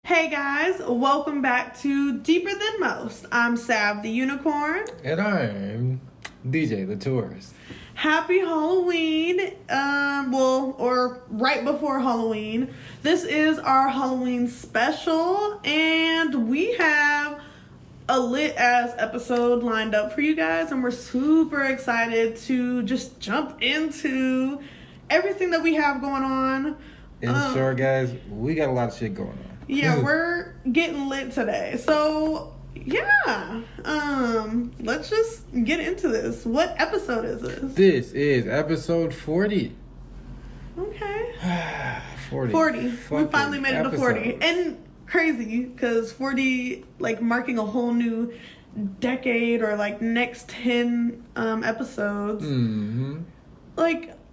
Hey guys, welcome back to Deeper Than Most. I'm Sav the Unicorn. And I'm DJ the Tourist. Happy Halloween, or right before Halloween. This is our Halloween special, and we have a lit-ass episode lined up for you guys, and we're super excited to just jump into everything that we have going on. And sure, guys, we got a lot of shit going on. Yeah, we're getting lit today. So, yeah. Let's just get into this. What episode is this? This is episode 40. Okay. 40. 40. We finally made it to 40. episodes. And crazy, because 40, marking a whole new decade or, next 10 episodes. Mm-hmm.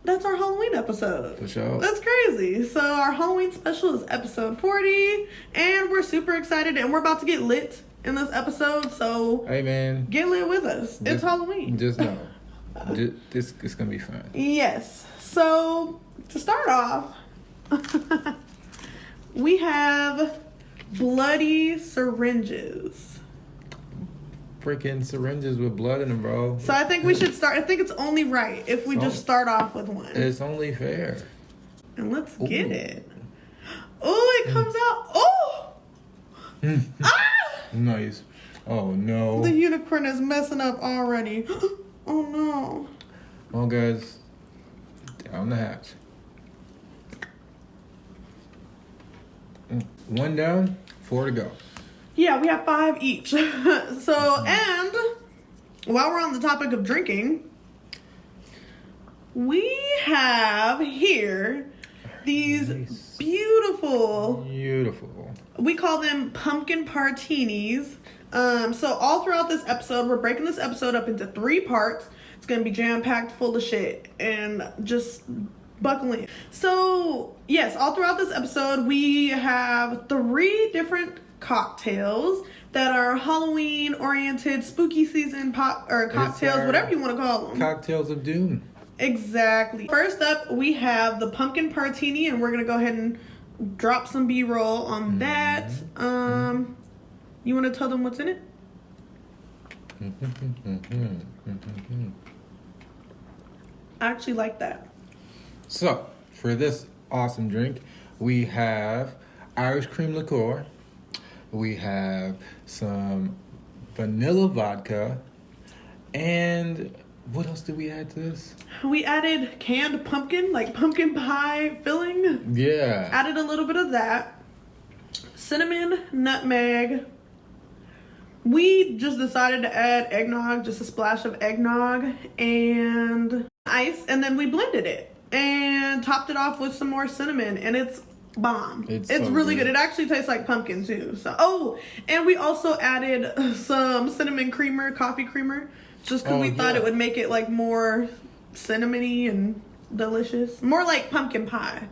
That's our Halloween episode. For sure. That's crazy. So our Halloween special is episode 40, and we're super excited, and we're about to get lit in this episode, so Hey, man. get lit with us. It's Halloween. Just know. This is going to be fun. Yes. So to start off, we have bloody syringes. Freaking syringes with blood in them, bro. So I think we should start. I think it's only right if we just start off with one. It's only fair. And let's get it. Oh, it comes out. Oh! Ah! Nice. Oh, no. The unicorn is messing up already. Oh, no. Well, guys, down the hatch. One down, 4 to go. Yeah, we have 5 each. And while we're on the topic of drinking, we have here these beautiful, we call them pumpkin Partinis. So all throughout this episode, we're breaking this episode up into 3 parts. It's going to be jam-packed full of shit, and just buckle in. So, yes, all throughout this episode, we have 3 different cocktails that are Halloween oriented, spooky season cocktails, whatever you want to call them. Cocktails of doom. Exactly. First up, we have the pumpkin Partini, and we're gonna go ahead and drop some B-roll on that. You want to tell them what's in it? I actually like that. So, for this awesome drink, we have Irish cream liqueur. We have some vanilla vodka. And what else did we add to this? We added canned pumpkin, like pumpkin pie filling. Yeah. Added a little bit of that. Cinnamon, nutmeg. We just decided to add eggnog, just a splash of eggnog and ice. And then we blended it and topped it off with some more cinnamon. And it's bomb. It's so really good. It actually tastes like pumpkin too. So, and we also added some cinnamon creamer, coffee creamer, just because we thought it would make it more cinnamony and delicious, more like pumpkin pie.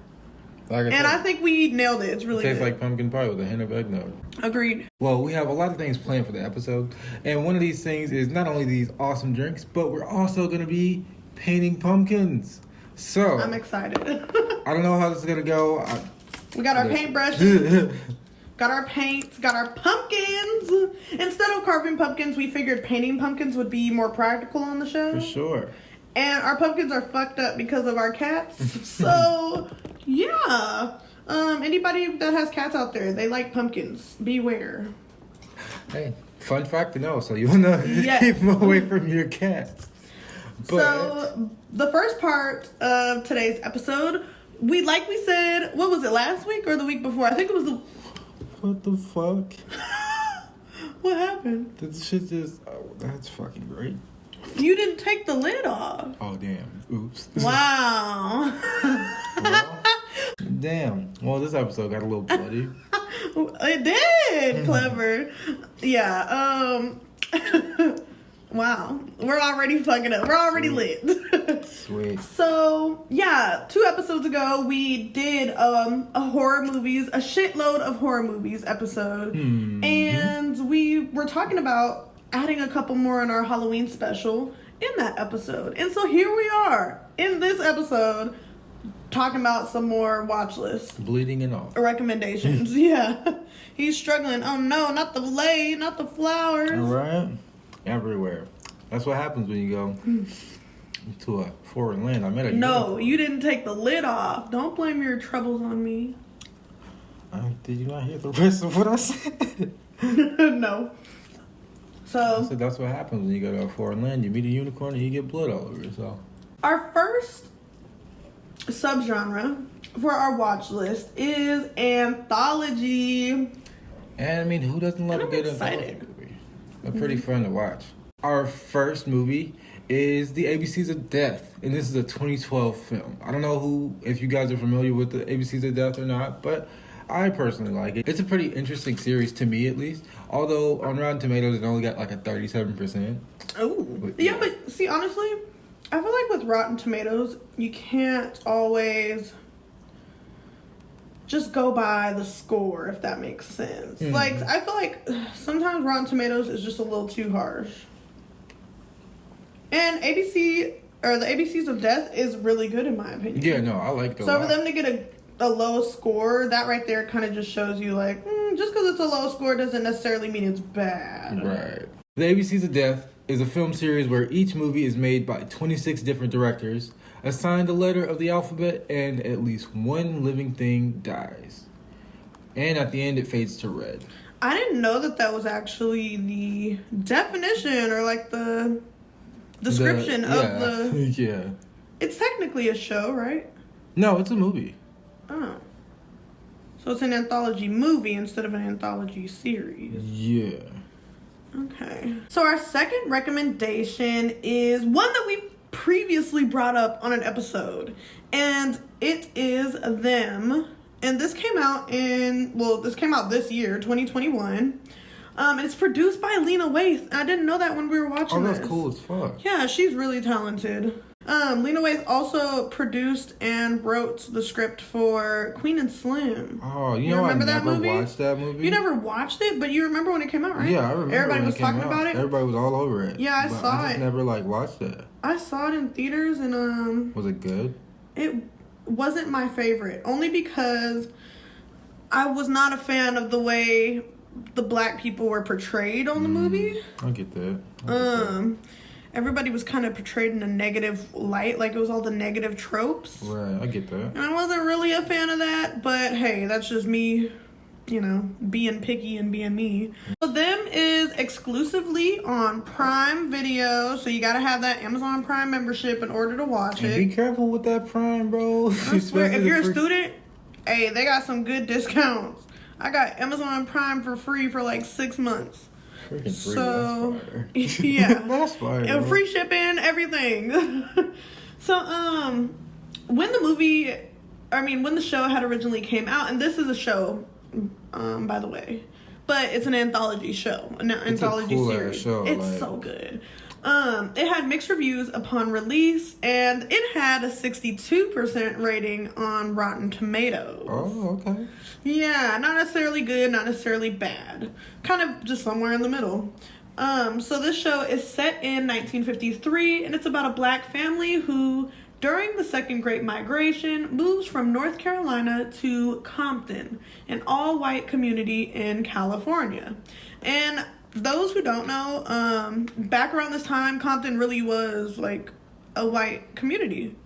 I think we nailed it. It's really tastes good. Like pumpkin pie with a hint of eggnog. Agreed. Well, we have a lot of things planned for the episode, and one of these things is not only these awesome drinks, but we're also going to be painting pumpkins. So I'm excited. I don't know how this is going to go. We got our paintbrush, got our paints, got our pumpkins. Instead of carving pumpkins, we figured painting pumpkins would be more practical on the show. For sure. And our pumpkins are fucked up because of our cats. So, yeah. Anybody that has cats out there, they like pumpkins. Beware. Hey, fun fact to know. So you want to keep them away from your cats. So, the first part of today's episode, we said, what was it, last week or the week before? I think it was the... What the fuck? What happened? This shit just... Oh, that's fucking great. You didn't take the lid off. Oh, damn. Oops. Wow. Well, damn. Well, this episode got a little bloody. It did. Clever. Yeah. Wow. We're already fucking up. We're already lit. Sweet. So, yeah, 2 episodes ago, we did a horror movies, a shitload of horror movies episode. Mm-hmm. And we were talking about adding a couple more in our Halloween special in that episode. And so here we are in this episode talking about some more watch lists. Bleeding and all. Recommendations. Yeah. He's struggling. Oh no, not the lei, not the flowers. All right. Everywhere. That's what happens when you go to a foreign land. I met a No, you didn't take the lid off. Don't blame your troubles on me. Did you not hear the rest of what I said? No. I So said that's what happens when you go to a foreign land. You meet a unicorn and you get blood all over yourself. our first subgenre for our watch list is anthology. And I mean, who doesn't love a good anthology movie? They're pretty fun to watch. Our first movie is The ABCs of Death, and this is a 2012 film. I don't know if you guys are familiar with The ABCs of Death or not, but I personally like it. It's a pretty interesting series to me, at least. Although on Rotten Tomatoes, it only got like a 37%. Oh, yeah, but see, honestly, I feel like with Rotten Tomatoes, you can't always just go by the score, if that makes sense. Mm-hmm. Like, I feel like sometimes Rotten Tomatoes is just a little too harsh. And the ABCs of Death is really good in my opinion. Yeah, no, I like those. So for them to get a low score, that right there kind of just shows you like, just because it's a low score doesn't necessarily mean it's bad. Right. The ABCs of Death is a film series where each movie is made by 26 different directors, assigned a letter of the alphabet, and at least one living thing dies. And at the end, it fades to red. I didn't know that was actually the definition or like the description of the... Yeah. It's technically a show, right? No, it's a movie. Oh. So it's an anthology movie instead of an anthology series. Yeah. Okay. So our second recommendation is one that we previously brought up on an episode. And it is Them. And this came out this year, 2021. And it's produced by Lena Waithe. I didn't know that when we were watching this. Oh, that's cool as fuck. Yeah, she's really talented. Lena Waithe also produced and wrote the script for Queen and Slim. Oh, you know, I never movie? watched that movie. You never watched it, but you remember when it came out, right? Yeah, I remember. Everybody was talking about it. Everybody was all over it. Yeah, I saw I just it. never watched it. I saw it in theaters, and Was it good? it wasn't my favorite, only because I was not a fan of the way the black people were portrayed on the movie. I get that. Everybody was kind of portrayed in a negative light, like it was all the negative tropes. Right, I get that. And I wasn't really a fan of that, but hey, that's just me, being picky and being me. So Them is exclusively on Prime Video, so you gotta have that Amazon Prime membership in order to watch it. Be careful with that Prime, bro. I swear, if you're a student, hey, they got some good discounts. I got Amazon Prime for free for like 6 months. Freaking free, So, that's fire. yeah. That's fire. And free shipping, everything. So, when the show had originally came out, and this is a show, by the way, but it's an anthology show, an anthology series. Show, it's so good. It had mixed reviews upon release, and it had a 62% rating on Rotten Tomatoes. Oh, okay. Yeah, not necessarily good, not necessarily bad. Kind of just somewhere in the middle. So this show is set in 1953, and it's about a black family who, during the Second Great Migration, moves from North Carolina to Compton, an all-white community in California. And those who don't know, back around this time, Compton really was like a white community.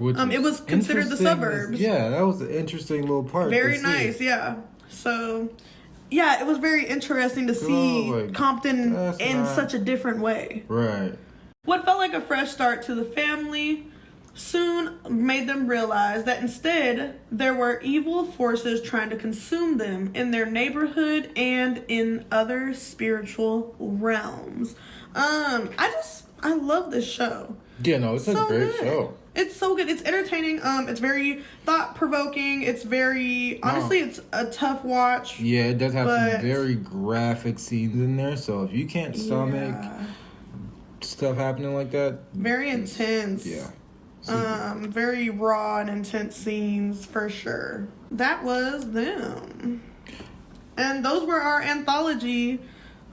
It was considered the suburbs. Yeah, that was an interesting little part. Very nice, yeah. So, yeah, it was very interesting to see Compton in such a different way. Right. What felt like a fresh start to the family soon made them realize that instead there were evil forces trying to consume them in their neighborhood and in other spiritual realms. I love this show. Yeah, no, it's a great show. It's so good. It's entertaining. It's very thought-provoking. It's very... Honestly, it's a tough watch. Yeah, it does have some very graphic scenes in there, so if you can't stomach stuff happening like that... Very intense. Yeah. Very raw and intense scenes, for sure. That was Them. And those were our anthology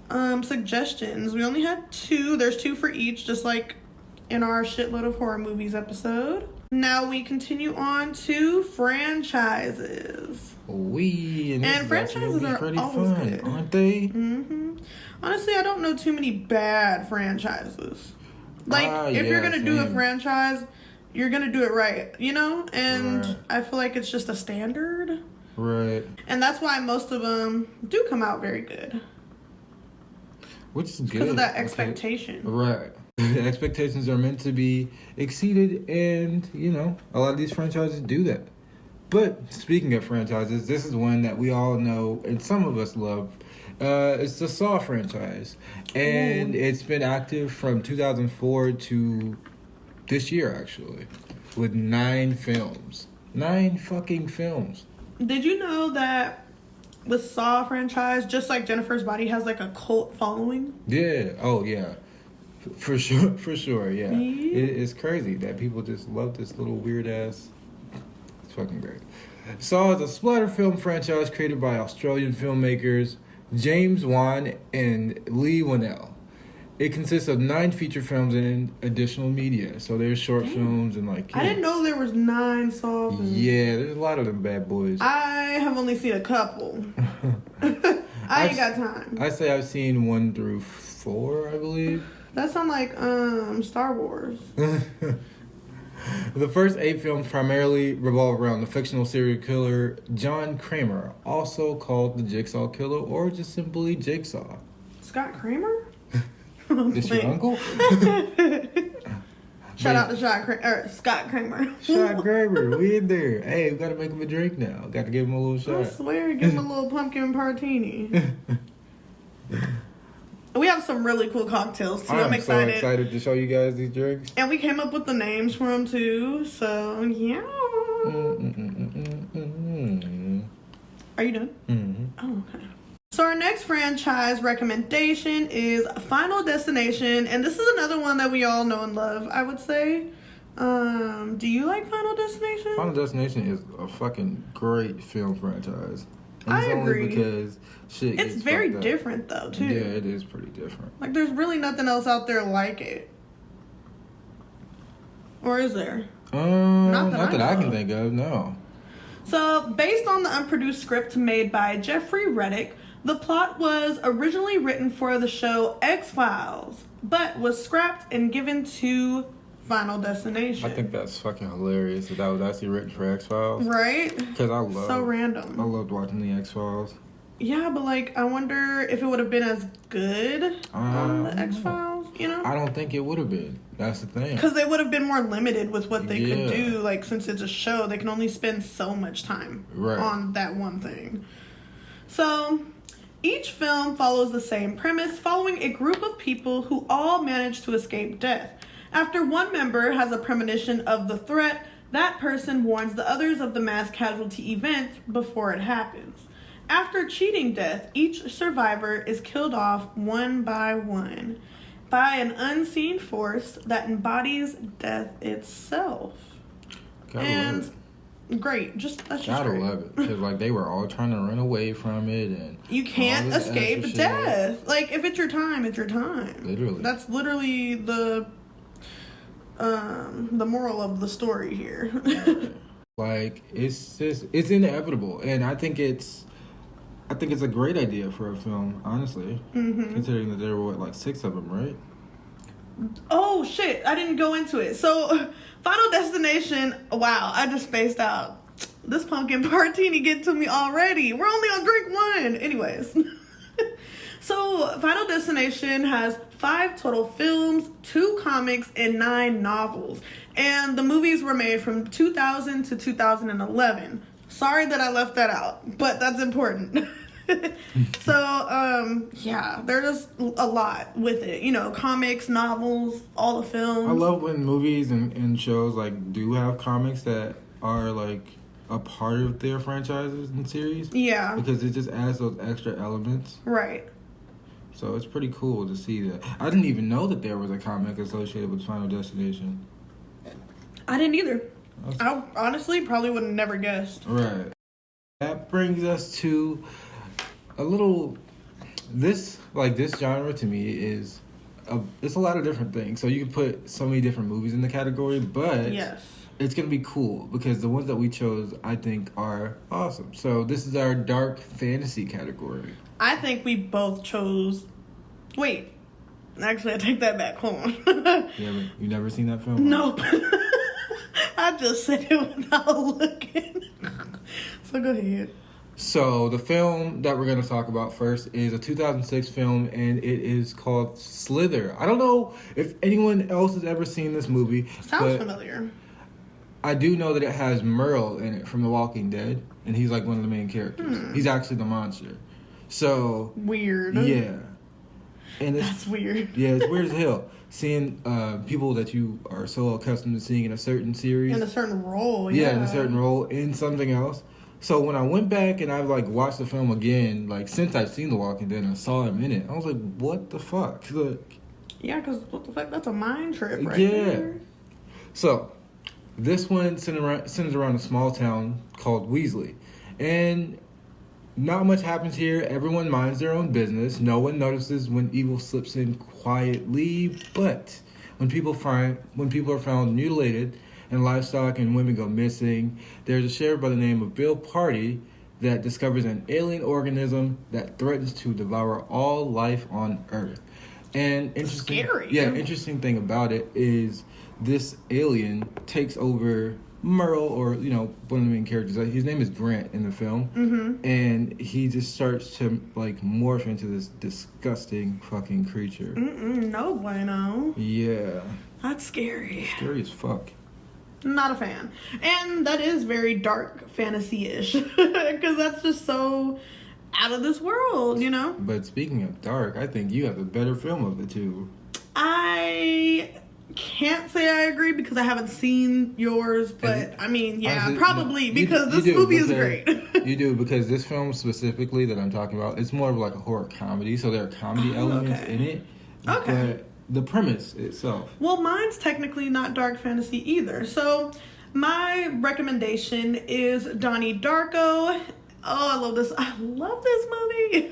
suggestions. We only had 2. There's 2 for each, just like in our shitload of horror movies episode. Now we continue on to franchises. And franchises are pretty always fun, good, aren't they? Honestly, I don't know too many bad franchises. Like, if you're gonna do a franchise, you're gonna do it right, you know? And right. I feel like it's just a standard. Right. And that's why most of them do come out very good. Which is good. Because of that expectation. Right. The expectations are meant to be exceeded, and, you know, a lot of these franchises do that. But speaking of franchises, this is one that we all know and some of us love. It's the Saw franchise. And it's been active from 2004 to this year, actually, with 9 films. 9 fucking films. Did you know that the Saw franchise, just like Jennifer's Body, has like a cult following? Yeah. Oh, yeah. For sure, yeah. It's crazy that people just love this little weird ass. It's fucking great. Saw is a splatter film franchise created by Australian filmmakers James Wan and Lee Winnell. It consists of 9 feature films and additional media. So there's short films and like... I didn't know there was 9 Saw films. Yeah, there's a lot of them bad boys. I have only seen a couple. I ain't got time. I say I've seen 1 through 4, I believe. That sounds like Star Wars. The first 8 films primarily revolve around the fictional serial killer John Kramer, also called the Jigsaw Killer or just simply Jigsaw. Scott Kramer? Is your uncle? Shout out to Scott Kramer. Scott Kramer, we in there. Hey, we gotta make him a drink now. Got to give him a little shot. I swear, give him a little pumpkin Partini. We have some really cool cocktails too. I'm excited. So excited to show you guys these drinks. And we came up with the names for them too. So yeah. Are you done? Mm-hmm. Oh, okay. So our next franchise recommendation is Final Destination, and this is another one that we all know and love, I would say. Do you like Final Destination? Final Destination is a fucking great film franchise. And I agree. Only because shit. It's very different though, too. Yeah, it is pretty different. Like, there's really nothing else out there like it. Or is there? Not that I can think of, no. So, based on the unproduced script made by Jeffrey Reddick, the plot was originally written for the show X-Files, but was scrapped and given to Final Destination. I think that's fucking hilarious that was actually written for X-Files. Right? Because I love... So random. I loved watching the X-Files. Yeah, but like, I wonder if it would have been as good on the X-Files, you know? I don't think it would have been. That's the thing. Because they would have been more limited with what they could do. Like, since it's a show, they can only spend so much time on that one thing. So, each film follows the same premise, following a group of people who all manage to escape death. After one member has a premonition of the threat, that person warns the others of the mass casualty event before it happens. After cheating death, each survivor is killed off one by one by an unseen force that embodies death itself. Great, that's just Gotta great. love it, because like they were all trying to run away from it, and you can't escape death. Like, if it's your time, it's your time. Literally, that's literally the moral of the story here. Like, it's inevitable, and I think it's a great idea for a film, honestly. Considering that there were like 6 of them, right? Oh shit! I didn't go into it. So, Final Destination. Wow, I just spaced out. This pumpkin Partini getting to me already. We're only on drink 1. Anyways. So, Final Destination has 5 total films, 2 comics, and 9 novels. And the movies were made from 2000 to 2011. Sorry that I left that out, but that's important. So, yeah, there's a lot with it. You know, comics, novels, all the films. I love when movies and shows, like, do have comics that are, like, a part of their franchises and series. Yeah. Because it just adds those extra elements. Right. So it's pretty cool to see that. I didn't even know that there was a comic associated with Final Destination. I didn't either. I honestly probably would have never guessed. Right. That brings us to a little... This genre to me it's a lot of different things. So you can put so many different movies in the category, but... Yes. it's going to be cool because the ones that we chose, I think, are awesome. So this is our dark fantasy category. I think we both chose... Wait. Actually, I take that back. Hold on. You never seen that film? Nope. I just said it without looking. So go ahead. So the film that we're going to talk about first is a 2006 film, and it is called Slither. I don't know if anyone else has ever seen this movie. Sounds familiar. I do know that it has Merle in it from The Walking Dead, and he's like one of the main characters. He's actually the monster. So weird. Yeah. And that's weird. Yeah, it's weird as hell. Seeing people that you are so accustomed to seeing in a certain series. In a certain role, yeah. In a certain role, in something else. So when I went back and I like watched the film again, like since I've seen The Walking Dead and I saw him in it, I was like, what the fuck? Like, yeah, because what the fuck? That's a mind trip right there. So this one centers around a small town called Weasley. And not much happens here. Everyone minds their own business. No one notices when evil slips in quietly. But when people are found mutilated and livestock and women go missing, there's a sheriff by the name of Bill Partey that discovers an alien organism that threatens to devour all life on Earth. And interesting thing about it is this alien takes over Merle, or one of the main characters. His name is Grant in the film, and he just starts to like morph into this disgusting fucking creature. No bueno. Yeah, that's scary. Scary as fuck. Not a fan, and that is very dark fantasy-ish because that's just so out of this world, But speaking of dark, I think you have a better film of the two. I can't say I agree because I haven't seen yours, but I mean, yeah, honestly, probably because this movie is great. You do, because this film specifically that I'm talking about, it's more of like a horror comedy, so there are comedy elements in it. Okay. But the premise itself. Well, mine's technically not dark fantasy either. So my recommendation is Donnie Darko. Oh, I love this. I love this movie.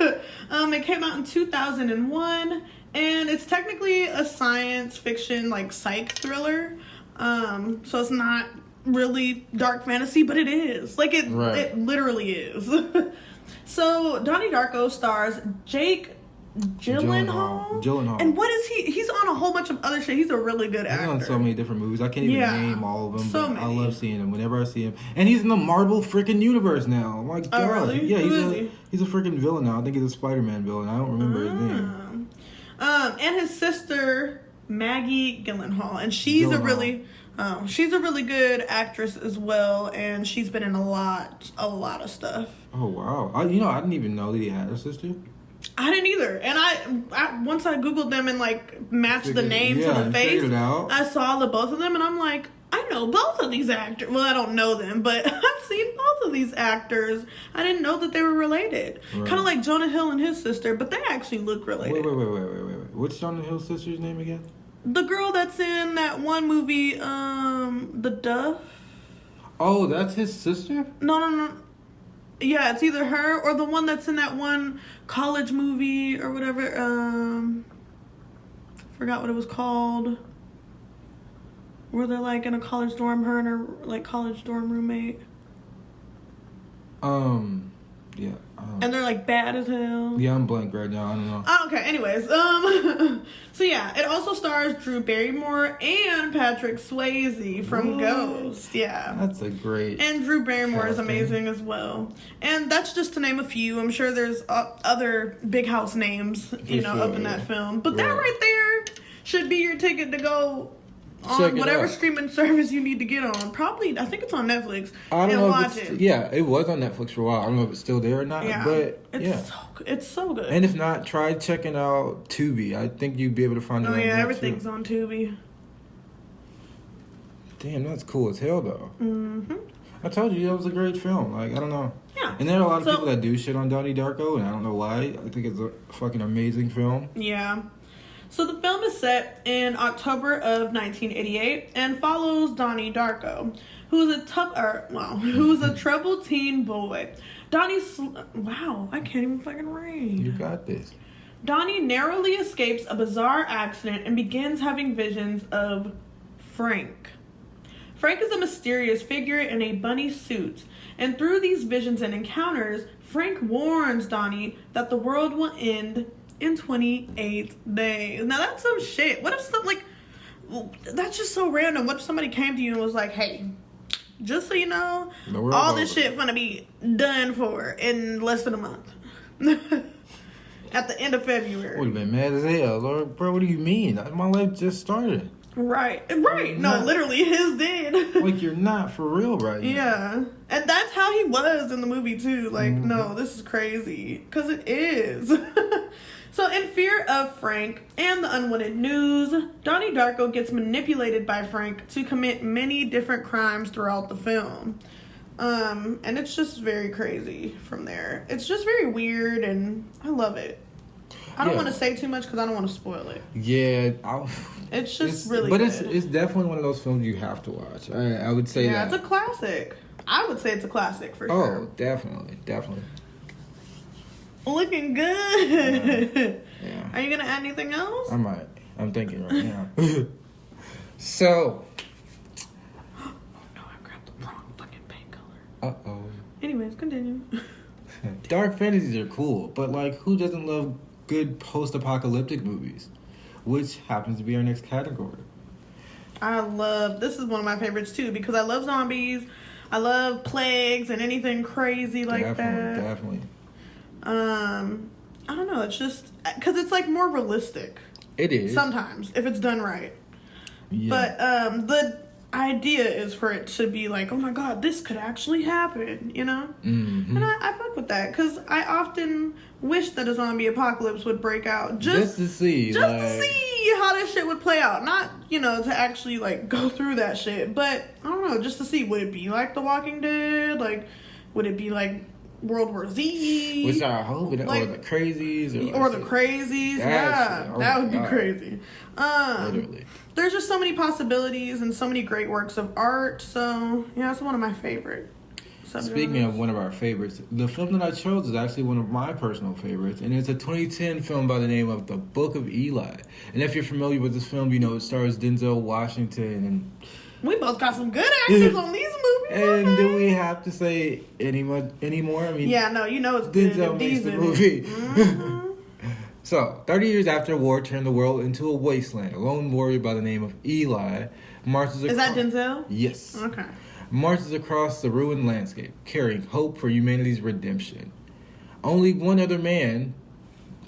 It came out in 2001. And it's technically a science fiction, like, psych thriller. So it's not really dark fantasy, but it is. Like, it literally is. So, Donnie Darko stars Jake Gyllenhaal. And what is he? He's on a whole bunch of other shit. He's a really good actor. He's on so many different movies. I can't even name all of them, but I love seeing him whenever I see him. And he's in the Marvel freaking universe now. Oh my God. Oh, really? Yeah, he's a freaking villain now. I think he's a Spider-Man villain. I don't remember his name. And his sister Maggie Gyllenhaal, and she's a really good actress as well, and she's been in a lot of stuff. Oh wow! I didn't even know that he had a sister. I didn't either, and I once I googled them and like matched the name to the face, I saw the both of them, and I'm like, I know both of these actors. Well, I don't know them, but I've seen both of these actors. I didn't know that they were related. Right. Kind of like Jonah Hill and his sister, but they actually look related. Wait. What's Jonah Hill's sister's name again? The girl that's in that one movie, The Duff. Oh, that's his sister? No. Yeah, it's either her or the one that's in that one college movie or whatever. Forgot what it was called. Where they're like in a college dorm, her and her like college dorm roommate. Yeah. And they're like bad as hell. Yeah, I'm blank right now. I don't know. Okay, anyways. So yeah, it also stars Drew Barrymore and Patrick Swayze from Ghost. Yeah. That's a great. And Drew Barrymore is amazing as well. And that's just to name a few. I'm sure there's other big house names, up in that film. But that right there should be your ticket to go on whatever streaming service you need to get on. Probably, I think it's on Netflix. I don't know watch it. Yeah, it was on Netflix for a while. I don't know if it's still there or not. Yeah, but it's so good. And if not, try checking out Tubi. I think you'd be able to find it on there everything's on Tubi. Damn, that's cool as hell though. I told you that was a great film. Like, I don't know. Yeah. And there are a lot of people that do shit on Donnie Darko, and I don't know why. I think it's a fucking amazing film. Yeah. So the film is set in October of 1988 and follows Donnie Darko, who is a troubled teen boy. I can't even fucking read. You got this. Donnie narrowly escapes a bizarre accident and begins having visions of Frank. Frank is a mysterious figure in a bunny suit. And through these visions and encounters, Frank warns Donnie that the world will end in 28 days. Now that's some shit. What if something that's just so random. What if somebody came to you and was like, hey, just so you know, all this shit gonna be done for in less than a month. At the end of February. Would have been mad as hell, Lord. Bro, what do you mean? My life just started. Right. No, literally his did. Like, you're not for real right now. Yeah. And that's how he was in the movie too. Like, no, this is crazy. Because it is. So in fear of Frank and the unwanted news, Donnie Darko gets manipulated by Frank to commit many different crimes throughout the film. And it's just very crazy from there. It's just very weird and I love it. I don't want to say too much because I don't want to spoil it. Yeah. It's really good. But it's definitely one of those films you have to watch. I would say that. Yeah, it's a classic. I would say it's a classic for sure. Oh, definitely. Looking good. Yeah. Are you going to add anything else? I might. I'm thinking right now. So. Oh, no, I grabbed the wrong fucking paint color. Uh-oh. Anyways, continue. Dark fantasies are cool, but like, who doesn't love good post-apocalyptic movies? Which happens to be our next category. This is one of my favorites too because I love zombies. I love plagues and anything crazy like that. Definitely. I don't know. It's just because it's like more realistic. It is sometimes if it's done right. Yeah. But the idea is for it to be like, oh my god, this could actually happen, you know? Mm-hmm. And I fuck with that because I often wish that a zombie apocalypse would break out just to see how this shit would play out. Not, to actually like go through that shit, but I don't know, just to see, would it be like The Walking Dead? Like, would it be like World War Z? Which I hope it, like, or the Crazies, or the Crazies. That would be crazy. Literally. There's just so many possibilities and so many great works of art. So yeah, it's one of my favorite subgenres. Speaking of one of our favorites, the film that I chose is actually one of my personal favorites, and it's a 2010 film by the name of The Book of Eli. And if you're familiar with this film, it stars Denzel Washington and. We both got some good actors on these movies. And do we have to say anymore? I mean, yeah, no, it's Denzel makes the movie. Mm-hmm. So, 30 years after war turned the world into a wasteland, a lone warrior by the name of Eli marches across... Is that Denzel? Yes. Okay. Marches across the ruined landscape, carrying hope for humanity's redemption. Only one other man,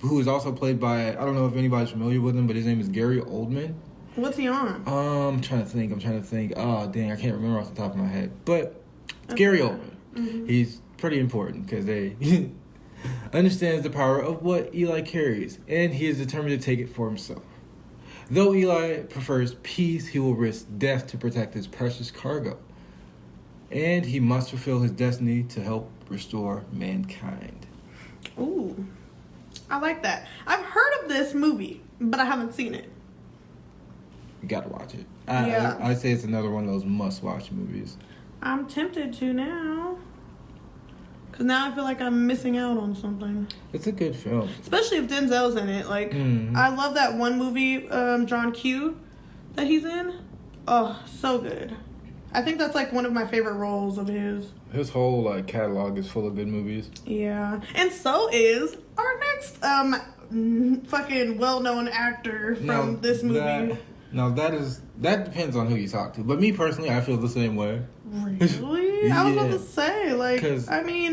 who is also played by, I don't know if anybody's familiar with him, but his name is Gary Oldman. What's he on? I'm trying to think. Oh, dang, I can't remember off the top of my head. But it's Gary Oldman. Mm-hmm. He's pretty important because they understands the power of what Eli carries, and he is determined to take it for himself. Though Eli prefers peace, he will risk death to protect his precious cargo. And he must fulfill his destiny to help restore mankind. Ooh. I like that. I've heard of this movie, but I haven't seen it. You gotta watch it. Yeah. I say it's another one of those must-watch movies. I'm tempted to now. Because now I feel like I'm missing out on something. It's a good film. Especially if Denzel's in it. Like, I love that one movie, John Q, that he's in. Oh, so good. I think that's like one of my favorite roles of his. His whole catalog is full of good movies. Yeah. And so is our next fucking well-known actor from this movie. That depends on who you talk to. But me personally, I feel the same way. Really? Yeah. I was about to say,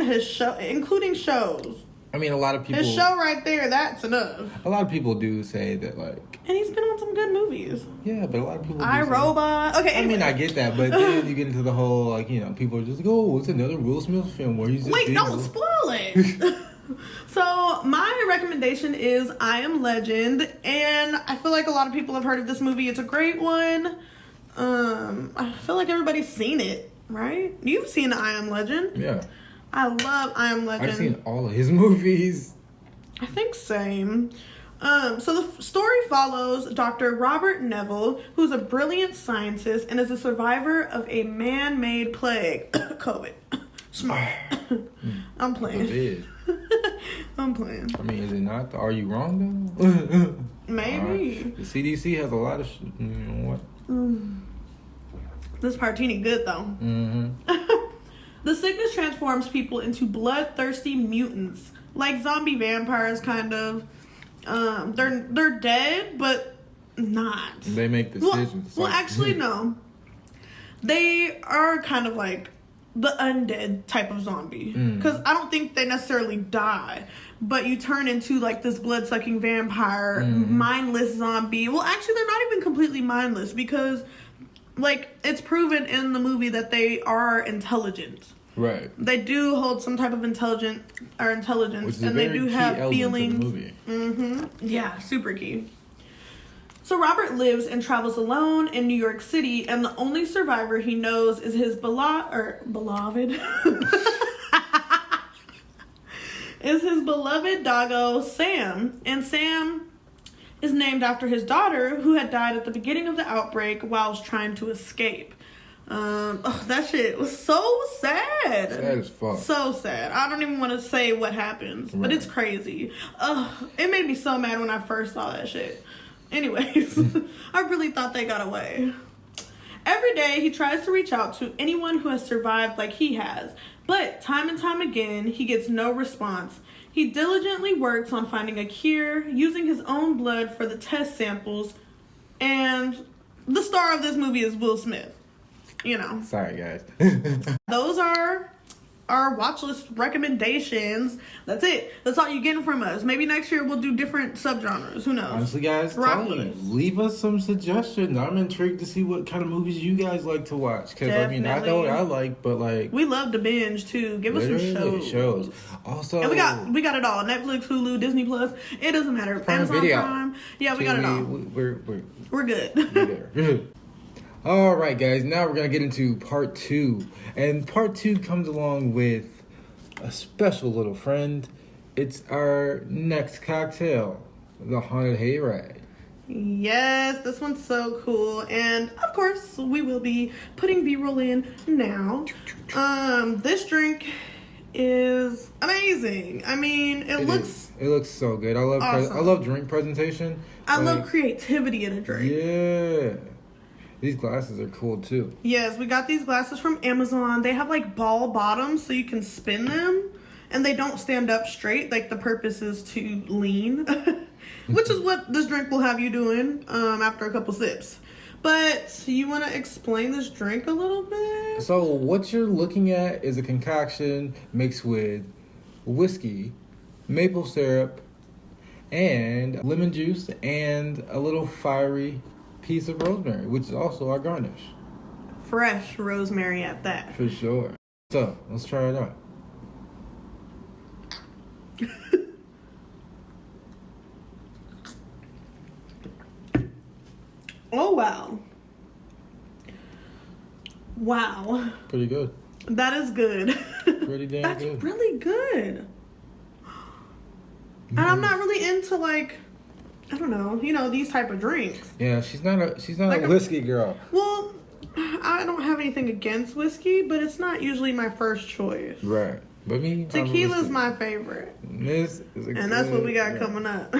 his show, including shows. I mean, a lot of people... His show right there, that's enough. A lot of people do say that, And he's been on some good movies. Yeah, but a lot of people iRobot. Okay, anyway. I mean, I get that, but then you get into the whole, people are just like, oh, it's another Will Smith film where he's just... Wait, don't spoil it! So, my recommendation is I Am Legend, and I feel like a lot of people have heard of this movie. It's a great one. I feel like everybody's seen it, right? You've seen I Am Legend? Yeah. I love I Am Legend. I've seen all of his movies. I think same. So the story follows Dr. Robert Neville, who's a brilliant scientist and is a survivor of a man-made plague. COVID. Smart. I'm playing. I'm playing. I mean, is it not? Are you wrong, though? Maybe. The CDC has a lot of shit. You know what? This Partini good though. The sickness transforms people into bloodthirsty mutants, like zombie vampires, kind of. They're dead, but not. They make decisions. Well, actually, no. They are kind of like the undead type of zombie, because I don't think they necessarily die, but you turn into like this blood-sucking vampire, mindless zombie. Well, actually, they're not even completely mindless, because like it's proven in the movie that they are intelligent. Right. They do hold some type of intelligence, and they do have feelings. Yeah, super key. So Robert lives and travels alone in New York City, and the only survivor he knows is his beloved is his beloved doggo Sam. And Sam is named after his daughter, who had died at the beginning of the outbreak while trying to escape. That shit was so sad. Sad as fuck. So sad. I don't even want to say what happens, but it's crazy. It made me so mad when I first saw that shit. Anyways, I really thought they got away. Every day he tries to reach out to anyone who has survived like he has, but time and time again he gets no response. He diligently works on finding a cure, using his own blood for the test samples, and the star of this movie is Will Smith. You know. Sorry, guys. Those are our watch list recommendations. That's it. That's all you're getting from us. Maybe next year we'll do different subgenres. Who knows? Honestly, guys, leave us some suggestions. I'm intrigued to see what kind of movies you guys like to watch. Because, I mean, I know what I like, but, like... we love to binge, too. Give us some shows. Also... and we got it all. Netflix, Hulu, Disney+. It doesn't matter. Prime Amazon Video. Prime. Yeah, we got it all. We're good. We're there. All right, guys. Now we're going to get into part 2. And part 2 comes along with a special little friend. It's our next cocktail, the Haunted Hayride. Yes, this one's so cool. And, of course, we will be putting B-roll in now. This drink is amazing. I mean, it looks so good. I love awesome. I love drink presentation. I love creativity in a drink. Yeah. These glasses are cool too. Yes, we got these glasses from Amazon. They have like ball bottoms so you can spin them, and they don't stand up straight. Like the purpose is to lean, which is what this drink will have you doing after a couple sips. But you want to explain this drink a little bit? So what you're looking at is a concoction mixed with whiskey, maple syrup, and lemon juice, and a little fiery piece of rosemary, which is also our garnish. Fresh rosemary at that. For sure. So, let's try it out. Oh, wow. Wow. Pretty good. That is good. Pretty damn That's good. really good. And I'm not really into like, I don't know, these type of drinks. Yeah, she's not like a whiskey girl. Well, I don't have anything against whiskey, but it's not usually my first choice. Right. But me, tequila's my favorite. And that's what we got coming up.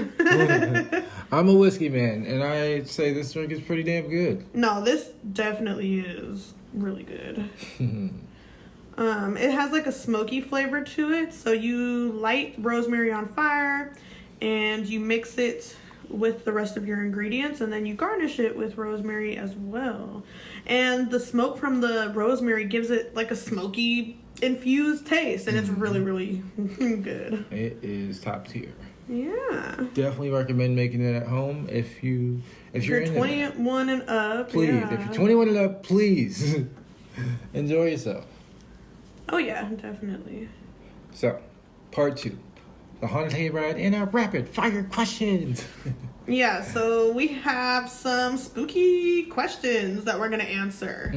I'm a whiskey man, and I say this drink is pretty damn good. No, this definitely is really good. It has like a smoky flavor to it. So you light rosemary on fire, and you mix it with the rest of your ingredients, and then you garnish it with rosemary as well. And the smoke from the rosemary gives it like a smoky infused taste, and it's really, really good. It is top tier. Yeah. Definitely recommend making it at home if you're 21 and up. Please, yeah. if you're 21 and up, please enjoy yourself. Oh yeah, definitely. So, part 2. The Haunted Hayride and our rapid fire questions. Yeah, so we have some spooky questions that we're gonna answer.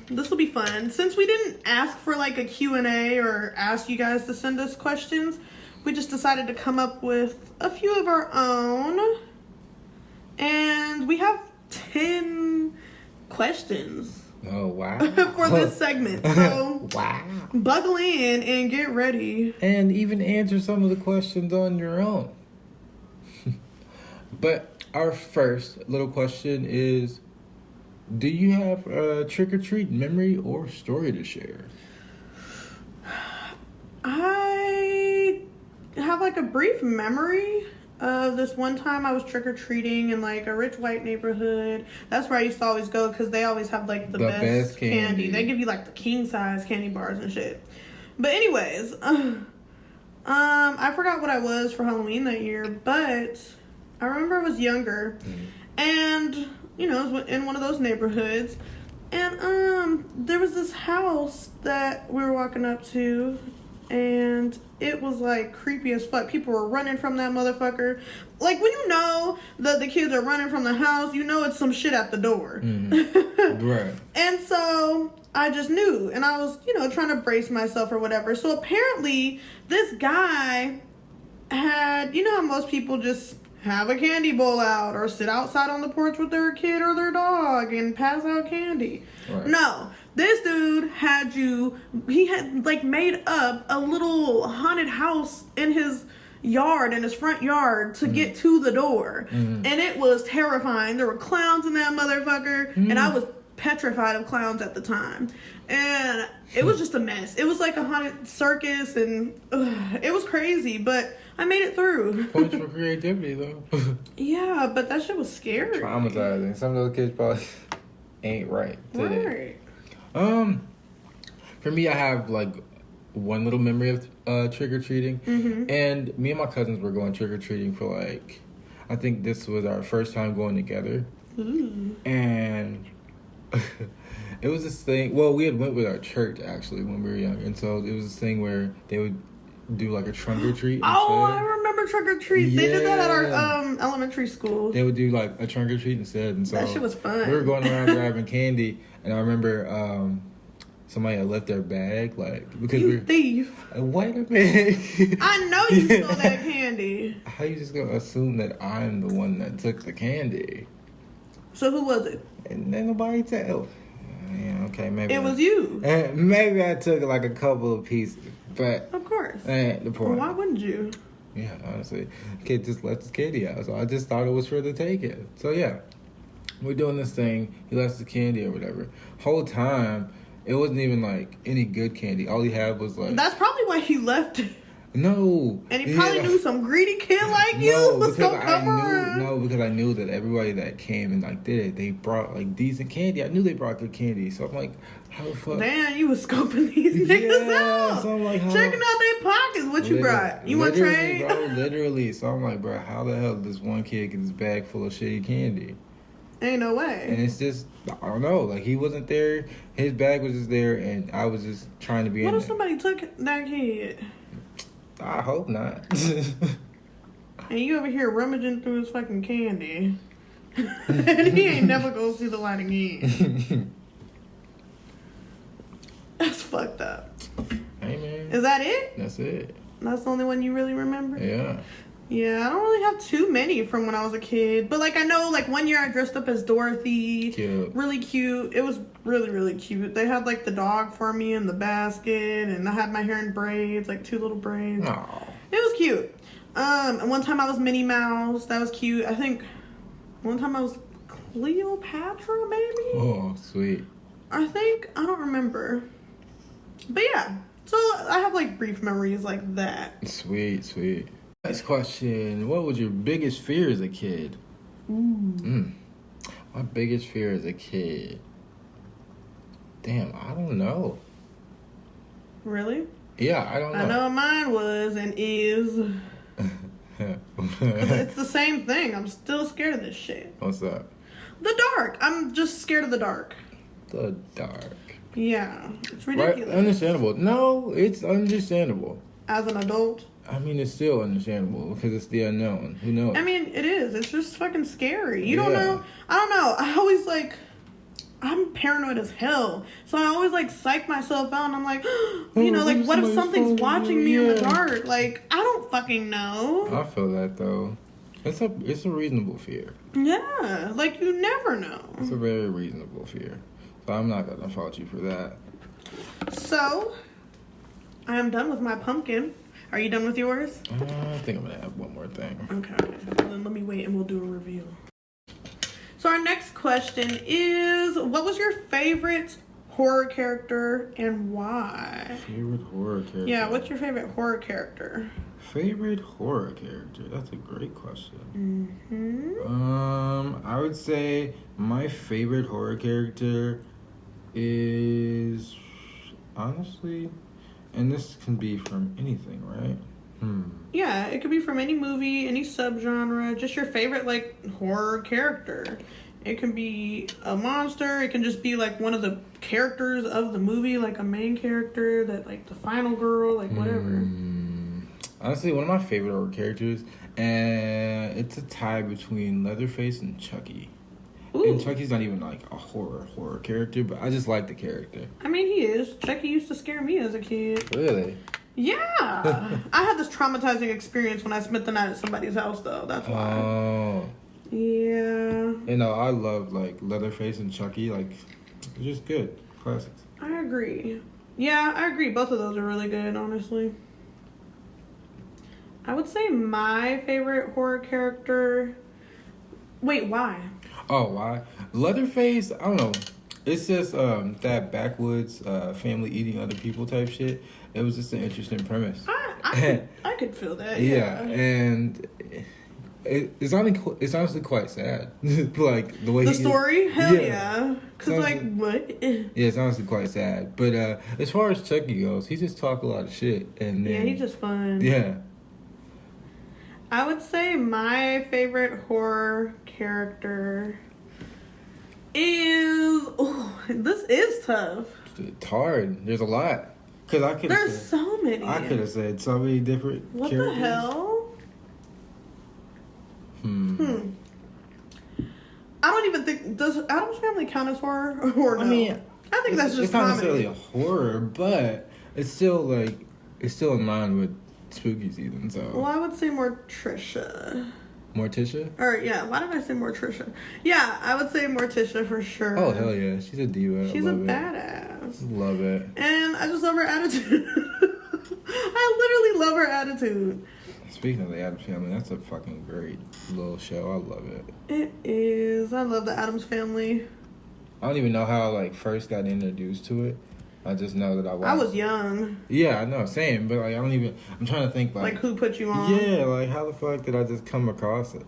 This will be fun. Since we didn't ask for like a Q&A or ask you guys to send us questions, we just decided to come up with a few of our own. And we have 10 questions. Oh, wow. for this segment. So wow. Buckle in and get ready. And even answer some of the questions on your own. But our first little question is, Do you have a trick-or-treat memory or story to share? I have like a brief memory of this one time I was trick-or-treating in like a rich white neighborhood. That's where I used to always go because they always have like the best candy. They give you like the king size candy bars and shit. But anyways, I forgot what I was for Halloween that year, but I remember I was younger, and you know, it was in one of those neighborhoods, and there was this house that we were walking up to, and it was like creepy as fuck. People were running from that motherfucker. Like when you know that the kids are running from the house, you know it's some shit at the door. Right. And so I just knew, and I was, you know, trying to brace myself or whatever. So apparently this guy had, you know how most people just have a candy bowl out or sit outside on the porch with their kid or their dog and pass out candy. Right. No, this dude he had like made up a little haunted house in his yard, in his front yard, to get to the door. And it was terrifying. There were clowns in that motherfucker, and I was petrified of clowns at the time. And it was just a mess. It was like a haunted circus, and it was crazy, but I made it through. Points for creativity, though. Yeah, but that shit was scary. Traumatizing. Some of those kids probably ain't right today. Right. For me, I have like one little memory of trick-or-treating. And me and my cousins were going trick-or-treating for like, I think this was our first time going together. And it was this thing, well, we had went with our church actually when we were young, and so it was this thing where they would do like a trunk or treat. Oh, I remember trunk or treat. Yeah. They did that at our elementary school. They would do like a trunk or treat instead, and so that shit was fun. We were going around grabbing candy, and I remember somebody had left their bag, like, because you thief. Wait a minute. I know you stole that candy. How you just gonna assume that I'm the one that took the candy? So who was it? And then nobody tell. Yeah, okay, maybe it was you. Maybe I took like a couple of pieces, but of course. The point. Why wouldn't you? Yeah, honestly, kid just left his candy out, so I just thought it was for the taking. So yeah, we're doing this thing. He left the candy or whatever. Whole time, it wasn't even like any good candy. All he had was like. That's probably why he left it. No. And he probably knew some greedy kid like you was gonna come around. No, because I knew that everybody that came and like did it, they brought like decent candy. I knew they brought good candy, so I'm like, how the fuck? Damn, you was scoping these niggas out. So I'm like, checking out their pockets. What you brought? You want to trade? Bro, literally. So I'm like, bro, how the hell did this one kid get his bag full of shitty candy? Ain't no way. And it's just, I don't know. Like, he wasn't there. His bag was just there, and I was just trying to be in there. What if somebody took that kid? I hope not. And you over here rummaging through his fucking candy. And he ain't never gonna see the light again. That's fucked up. Hey, man. Is that it? That's it. That's the only one you really remember? Yeah. Yeah, I don't really have too many from when I was a kid. But, like, I know, like, one year I dressed up as Dorothy. Cute. Really cute. It was really, really cute. They had, like, the dog for me in the basket. And I had my hair in braids, like, 2 little braids. Aww. It was cute. And one time I was Minnie Mouse. That was cute. I think one time I was Cleopatra, maybe? Oh, sweet. I don't remember. But, yeah. So, I have, like, brief memories like that. Sweet, sweet. Next question. What was your biggest fear as a kid? My biggest fear as a kid. Damn, I don't know. Really? Yeah, I don't know. I know what mine was and is. It's the same thing. I'm still scared of this shit. What's that? The dark. I'm just scared of the dark. The dark. Yeah. It's ridiculous. Right? Understandable. No, it's understandable. As an adult? I mean, it's still understandable because it's the unknown. Who knows? I mean, it is. It's just fucking scary. You don't know. I don't know. I always like... I'm paranoid as hell. So I always like psych myself out and I'm like, you know, like what if something's watching me in the dark? Like, I don't fucking know. I feel that though. It's a reasonable fear. Yeah, like you never know. It's a very reasonable fear. So I'm not gonna fault you for that. So, I am done with my pumpkin. Are you done with yours? I think I'm gonna have one more thing. Okay. Well, then let me wait and we'll do a reveal. So our next question is, what was your favorite horror character and why? Favorite horror character? Yeah, what's your favorite horror character? Favorite horror character? That's a great question. I would say my favorite horror character is, honestly, and this can be from anything, right? Yeah, it could be from any movie, any subgenre, just your favorite, like, horror character. It can be a monster, it can just be, like, one of the characters of the movie, like a main character, that, like, the final girl, like, whatever. Honestly, one of my favorite horror characters, and it's a tie between Leatherface and Chucky. Ooh. And Chucky's not even, like, a horror character, but I just like the character. I mean, he is. Chucky used to scare me as a kid. Really? Yeah. I had this traumatizing experience when I spent the night at somebody's house, though. That's why. Oh. Yeah. You know, I love, like, Leatherface and Chucky. Like, they're just good. Classics. I agree. Yeah, I agree. Both of those are really good, honestly. I would say my favorite horror character... Wait, why? Oh, why? Leatherface, I don't know. It's just that backwoods family eating other people type shit. It was just an interesting premise. I could feel that. Yeah, and it's honestly quite sad. Like the way the story, hell yeah. Cause like what? Yeah, it's honestly quite sad. But as far as Chucky goes, he just talk a lot of shit, and then, yeah, he's just fun. Yeah. I would say my favorite horror character is... Oh, this is tough. It's hard. There's a lot. There's so many. I could have said so many different characters. What the hell? I don't even think... Does Addams Family count as horror? Or no? I mean... I think that's just it's not comedy. necessarily a horror, but it's still in line with spooky season, so... Well, I would say Morticia. Morticia? Or, yeah, why did I say Morticia? Yeah, I would say Morticia for sure. Oh, hell yeah. She's a diva. She's a badass. Love it. And I just love her attitude. I literally love her attitude. Speaking of the Addams Family, that's a fucking great little show. I love it. It is. I love the Addams Family. I don't even know how I, first got introduced to it. I just know that I watched. I was young. Yeah, I know, same. But I'm trying to think like who put you on? Yeah, how the fuck did I just come across it?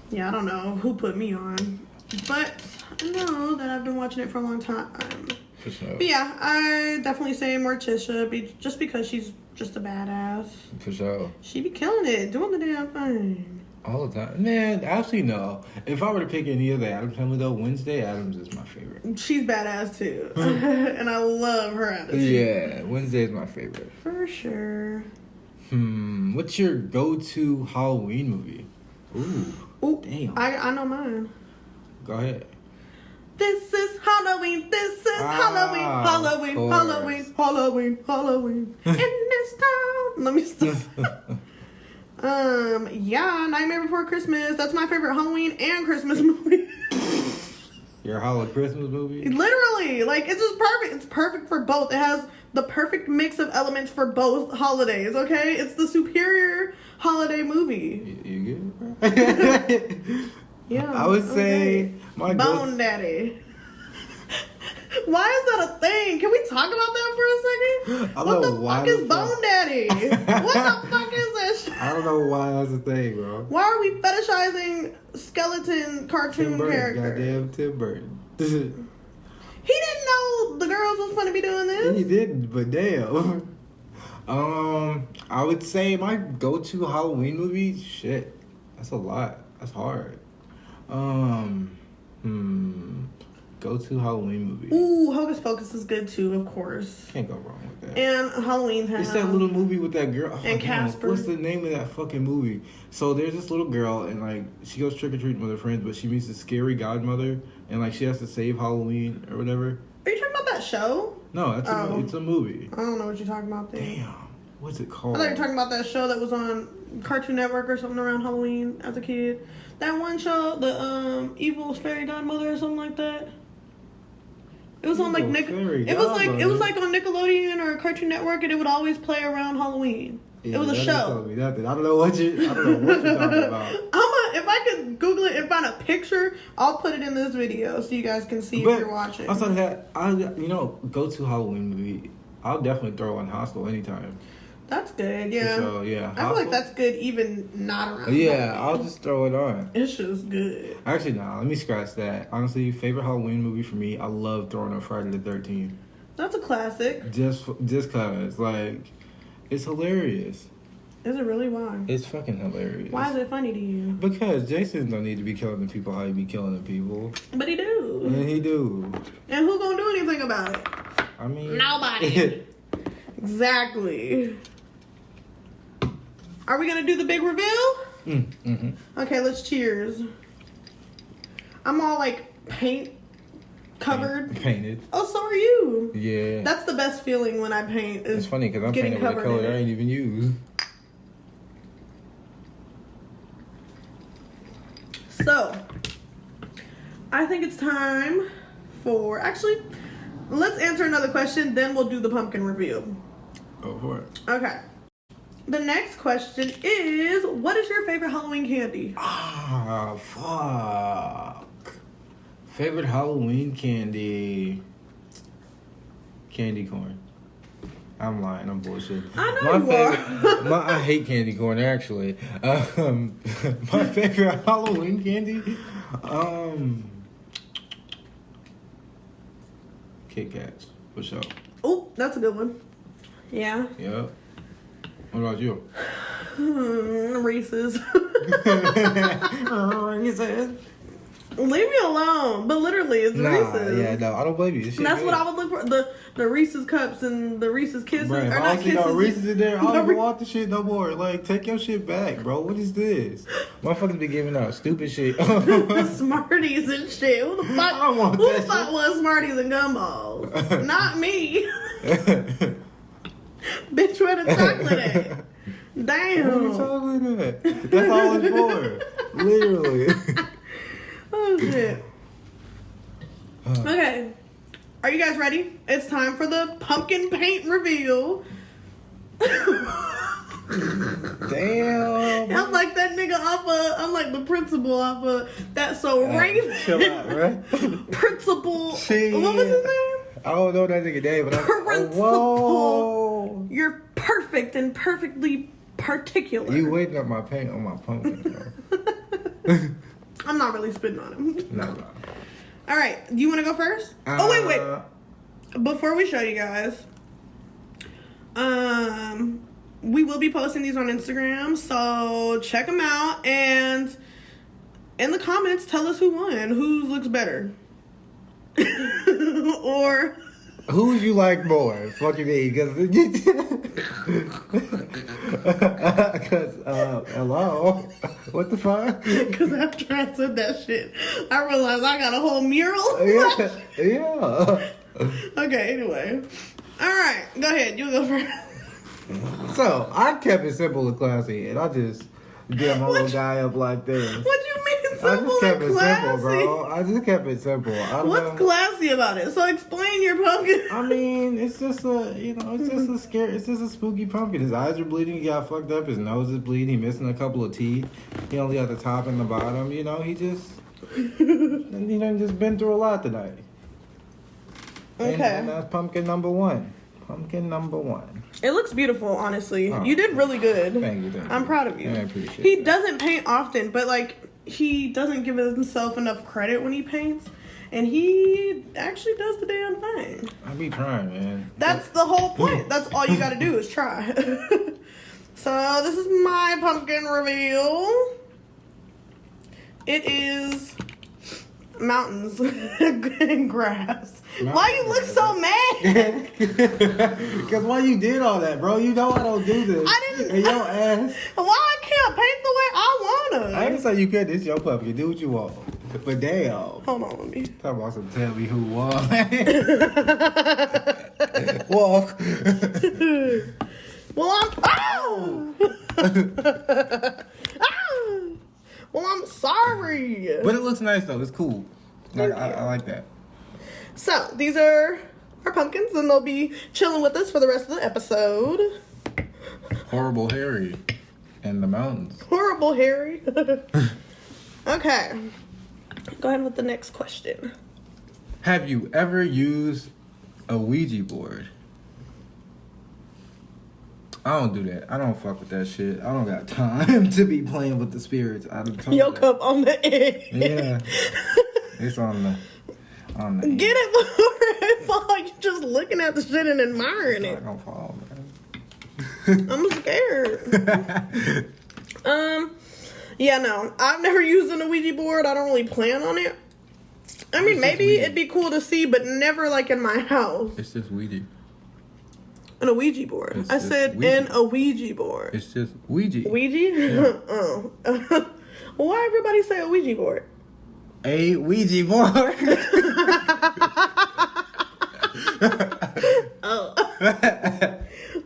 Yeah, I don't know who put me on, but I know that I've been watching it for a long time. For sure. But yeah, I definitely say Morticia, just because she's just a badass. For sure. She be killing it, doing the damn thing. All the time. Man, actually, no. If I were to pick any of the Addams Family, though, Wednesday Addams is my favorite. She's badass, too. And I love her attitude. Yeah, Wednesday is my favorite. For sure. What's your go-to Halloween movie? Ooh, damn. I know mine. Go ahead. This is Halloween. This is Halloween. Halloween. Halloween. Halloween. Halloween. In this town. Let me stop. Yeah, Nightmare Before Christmas. That's my favorite Halloween and Christmas movie. Your Halloween Christmas movie? Literally. It's just perfect. It's perfect for both. It has the perfect mix of elements for both holidays, okay? It's the superior holiday movie. You good? Yeah. I would say my Bone Daddy. Why is that a thing? Can we talk about that for a second? What the fuck is Bone Daddy? What the fuck is that shit? I don't know why that's a thing, bro. Why are we fetishizing skeleton cartoon characters? Goddamn Tim Burton. He didn't know the girls was going to be doing this. He didn't, but damn. I would say my go-to Halloween movie, shit, that's a lot. That's hard. Go-to Halloween movie. Ooh, Hocus Pocus is good too, of course. Can't go wrong with that. And Halloween Town. It's that little movie with that girl. And Casper. What's the name of that fucking movie? So there's this little girl, and she goes trick-or-treating with her friends, but she meets a scary godmother, and she has to save Halloween or whatever. Are you talking about that show? No, it's a movie. I don't know what you're talking about there. Damn. What's it called? I thought you were talking about that show that was on Cartoon Network or something around Halloween as a kid. That one show, the Evil Fairy Godmother or something like that. It was on it was like on Nickelodeon or Cartoon Network, and it would always play around Halloween. Yeah, it was a show. I don't know what you're talking about. If I could Google it and find a picture, I'll put it in this video so you guys can see if you're watching. Outside of that, go to Halloween movie. I'll definitely throw on Hostel anytime. That's good, yeah. So, yeah. I feel like that's good even not around. Yeah, I'll just throw it on. It's just good. Actually, no, let me scratch that. Honestly, favorite Halloween movie for me, I love throwing on Friday the 13th. That's a classic. Just cause, like, it's hilarious. Is it really? Why? It's fucking hilarious. Why is it funny to you? Because Jason don't need to be killing the people how he be killing the people. But he do. And he do. And who gonna do anything about it? I mean... Nobody. Exactly. Are we gonna do the big reveal? Mm-hmm. Okay, let's cheers. I'm all like paint covered. Painted. Oh, so are you. Yeah. That's the best feeling when I paint. It's funny because I'm painting with a color I ain't even used. So, I think it's time for... Actually, let's answer another question, then we'll do the pumpkin reveal. Go for it. Okay. The next question is, what is your favorite Halloween candy? Ah, fuck. Favorite Halloween candy? Candy corn. I'm lying. I'm bullshit. I know you are. I hate candy corn, actually. My favorite Halloween candy? Kit Kats, for sure. Oh, that's a good one. Yeah. Yep. What about you? Reese's. Reese's. Leave me alone. But literally, it's Reese's. Yeah, no, I don't blame you. That's what I would look for. The Reese's cups and the Reese's kisses. Bro, if or I not don't see kisses. no Reese's in there, I don't even want the shit no more. Like, take your shit back, bro. What is this? Motherfuckers be giving out stupid shit. Smarties and shit. Who the fuck? I want who that the fuck shit. was Smarties and gumballs? Not me. Bitch, where the chocolate at? Damn. What are you talking about? That's all it's for. Literally. Oh, shit. Okay. Are you guys ready? It's time for the pumpkin paint reveal. Damn. I'm like that nigga I'm like the principal off of That's So Raven. Chill out, right? Principal. Jeez. What was his name? I don't know that nigga name, but Principal. Whoa. You're perfect and perfectly particular. You waiting up my paint on my pumpkin, bro. I'm not really spitting on him. No. All right. Do you want to go first? Oh, wait. Before we show you guys, we will be posting these on Instagram, so check them out. And in the comments, tell us who won. Whose looks better? Or... Who you like more? Fuck you mean? Because, hello? What the fuck? Because after I said that shit, I realized I got a whole mural. Yeah. Okay, anyway. All right, go ahead. You go first. So, I kept it simple and classy, and I just get my little guy up like this. What you mean I simple just kept and it classy? simple, bro. I just kept it simple. What's classy about it? So explain your pumpkin. I mean, it's just it's just a spooky pumpkin. His eyes are bleeding, he got fucked up, his nose is bleeding, he missing a couple of teeth. He only got the top and the bottom, he just just been through a lot tonight. Okay. And that's pumpkin number one. Pumpkin number one. It looks beautiful, honestly. Oh, you did really good. Thank you. I'm proud of you. I appreciate He that. doesn't paint often, but he doesn't give himself enough credit when he paints. And he actually does the damn thing. I be trying, man. That's the whole point. That's all you gotta do is try. So this is my pumpkin reveal. It is mountains and grass. Why you look so mad? Because why you did all that, bro? You know I don't do this. I didn't. And your ass. Why I can't paint the way I wanna? I ain't say you could. This your puppy. Do what you want. But damn. Hold on, let me. Talk about some tell me who won. Walk. Well, well, I'm sorry. But it looks nice though. It's cool. I like that. So these are our pumpkins, and they'll be chilling with us for the rest of the episode. Horrible Harry in the mountains. Horrible Harry. Okay. Go ahead with the next question. Have you ever used a Ouija board? I don't do that. I don't fuck with that shit. I don't got time to be playing with the spirits. Your cup on the edge. Yeah. It's on the Get it before it falls. You're just looking at the shit and admiring it. It's not gonna fall, man. I'm scared. Yeah, no. I've never used an Ouija board. I don't really plan on it. I mean, maybe it'd be cool to see, but never like in my house. It's just Ouija. An Ouija board. I said Ouija. in a Ouija board. It's just Ouija. Ouija? Yeah. Oh. Why everybody say a Ouija board? A Ouija board. Oh.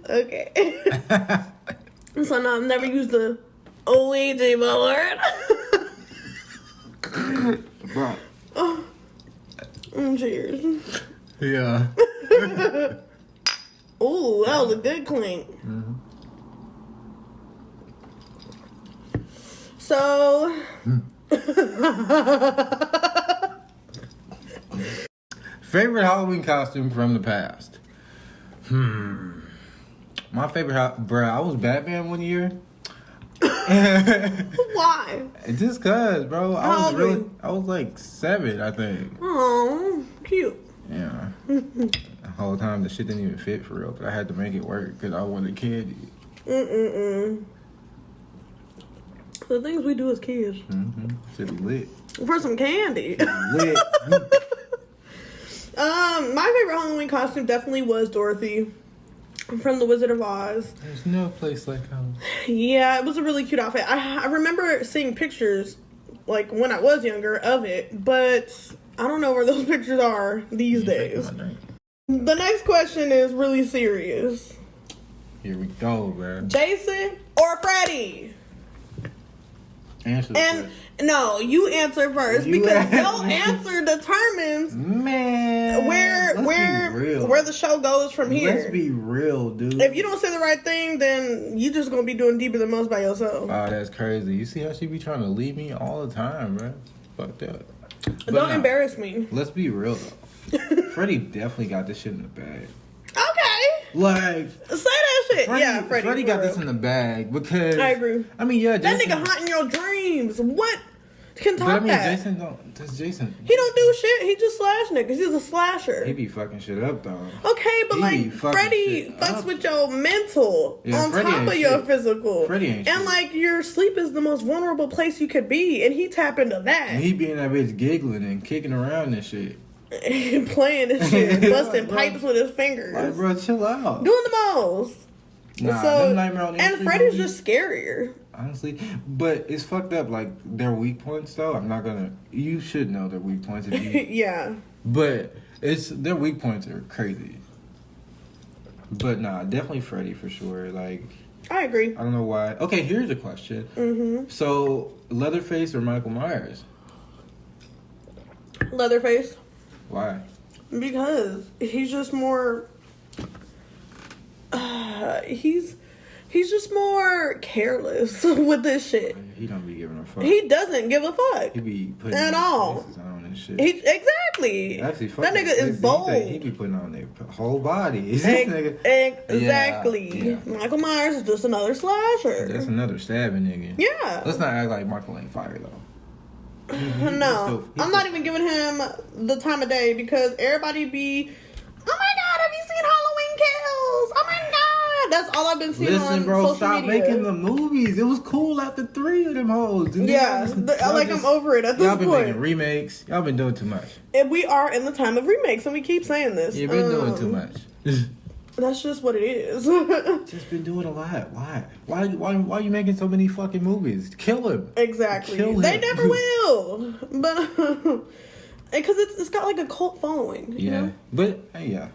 Okay. So no, I've never used the Ouija board. Bro. Oh. Cheers. Yeah. Ooh, that was a good clink. Mm-hmm. So, Favorite Halloween costume from the past? My favorite, bruh, I was Batman one year. why? Just cause, bro, I was like 7, I think. Oh, cute. Yeah. The whole time the shit didn't even fit for real, but I had to make it work because I wanted candy. The things we do as kids. Should be lit. For some candy. Lit. My favorite Halloween costume definitely was Dorothy from The Wizard of Oz. There's no place like home. Yeah, it was a really cute outfit. I remember seeing pictures, like, when I was younger of it, but I don't know where those pictures are these days. The next question is really serious. Here we go, man. Jason or Freddy? Answer the question. No, you answer first because your answer determines where the show goes from here. Let's be real, dude. If you don't say the right thing, then you just gonna be doing deeper than most by yourself. Oh, that's crazy. You see how she be trying to leave me all the time, man? Fuck that. Don't embarrass me. Let's be real though. Freddie definitely got this shit in the bag. Okay. Like, say that shit. Freddie got this in the bag because I agree. I mean, yeah, that Jason, nigga haunting your dreams. What can top that? Jason. He don't do shit. He just slash niggas. He's a slasher. He be fucking shit up though. Okay, but like Freddie fucks with your mental on top of your physical. Freddie ain't and shit. Like your sleep is the most vulnerable place you could be, and he tap into that. And he be in that bitch giggling and kicking around and shit. Playing and shit, busting pipes with his fingers. Like, bro, chill out. Doing the most. Nah, so, Nightmare on Elm and Street Freddy's movies, just scarier. honestly. But it's fucked up. Like, their weak points, though. I'm not gonna. You should know their weak points. If you, yeah. But their weak points are crazy. But nah, definitely Freddy for sure. Like, I agree. I don't know why. Okay, here's a question. So, Leatherface or Michael Myers? Leatherface. Why? Because he's just more. He's just more careless with this shit. He don't be giving a fuck. He doesn't give a fuck. He be putting at all. On and shit. Exactly. Actually, that nigga is bold. He be putting on their whole body. Exactly. Yeah. Michael Myers is just another slasher. That's another stabbing nigga. Yeah. Let's not act like Michael ain't fire though. No, I'm not even giving him the time of day because everybody be, oh my god, have you seen Halloween Kills? Oh my god, that's all I've been seeing on social media. Bro, stop making the movies. It was cool after 3 of them hoes. Yeah, I'm over it at this point. Y'all been making remakes. Y'all been doing too much. And we are in the time of remakes, and we keep saying this. You've been doing too much. That's just what it is. Just been doing a lot. Why are you making so many fucking movies? Kill him. Exactly. Kill him. They never will. But because it's got like a cult following. You know? But yeah.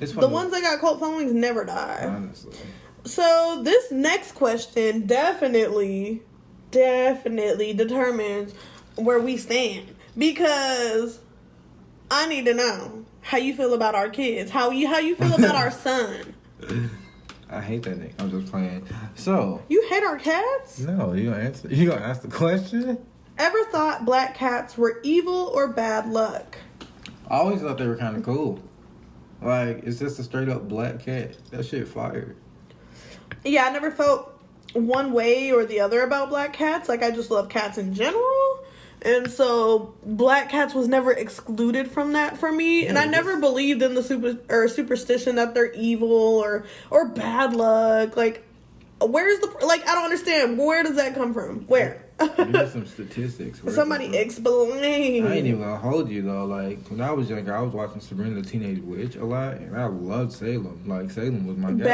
It's the ones that got cult followings never die. Honestly. So this next question definitely determines where we stand because I need to know how you feel about our kids. How you feel about our son. I hate that nigga. I'm just playing. So you hate our cats? No, you gonna answer. You gonna ask the question? Ever thought black cats were evil or bad luck? I always thought they were kind of cool. Like, it's just a straight up black cat. That shit fire. Yeah, I never felt one way or the other about black cats. Like, I just love cats in general. And so black cats was never excluded from that for me. Yeah, and I never believed in the superstition that they're evil or bad luck. Like, where's the... Like, I don't understand. Where does that come from? Where? Give me some statistics. Somebody explain. I ain't even gonna hold you though. Like, when I was younger, I was watching Sabrina the Teenage Witch a lot, and I loved Salem. Like, Salem was my guy.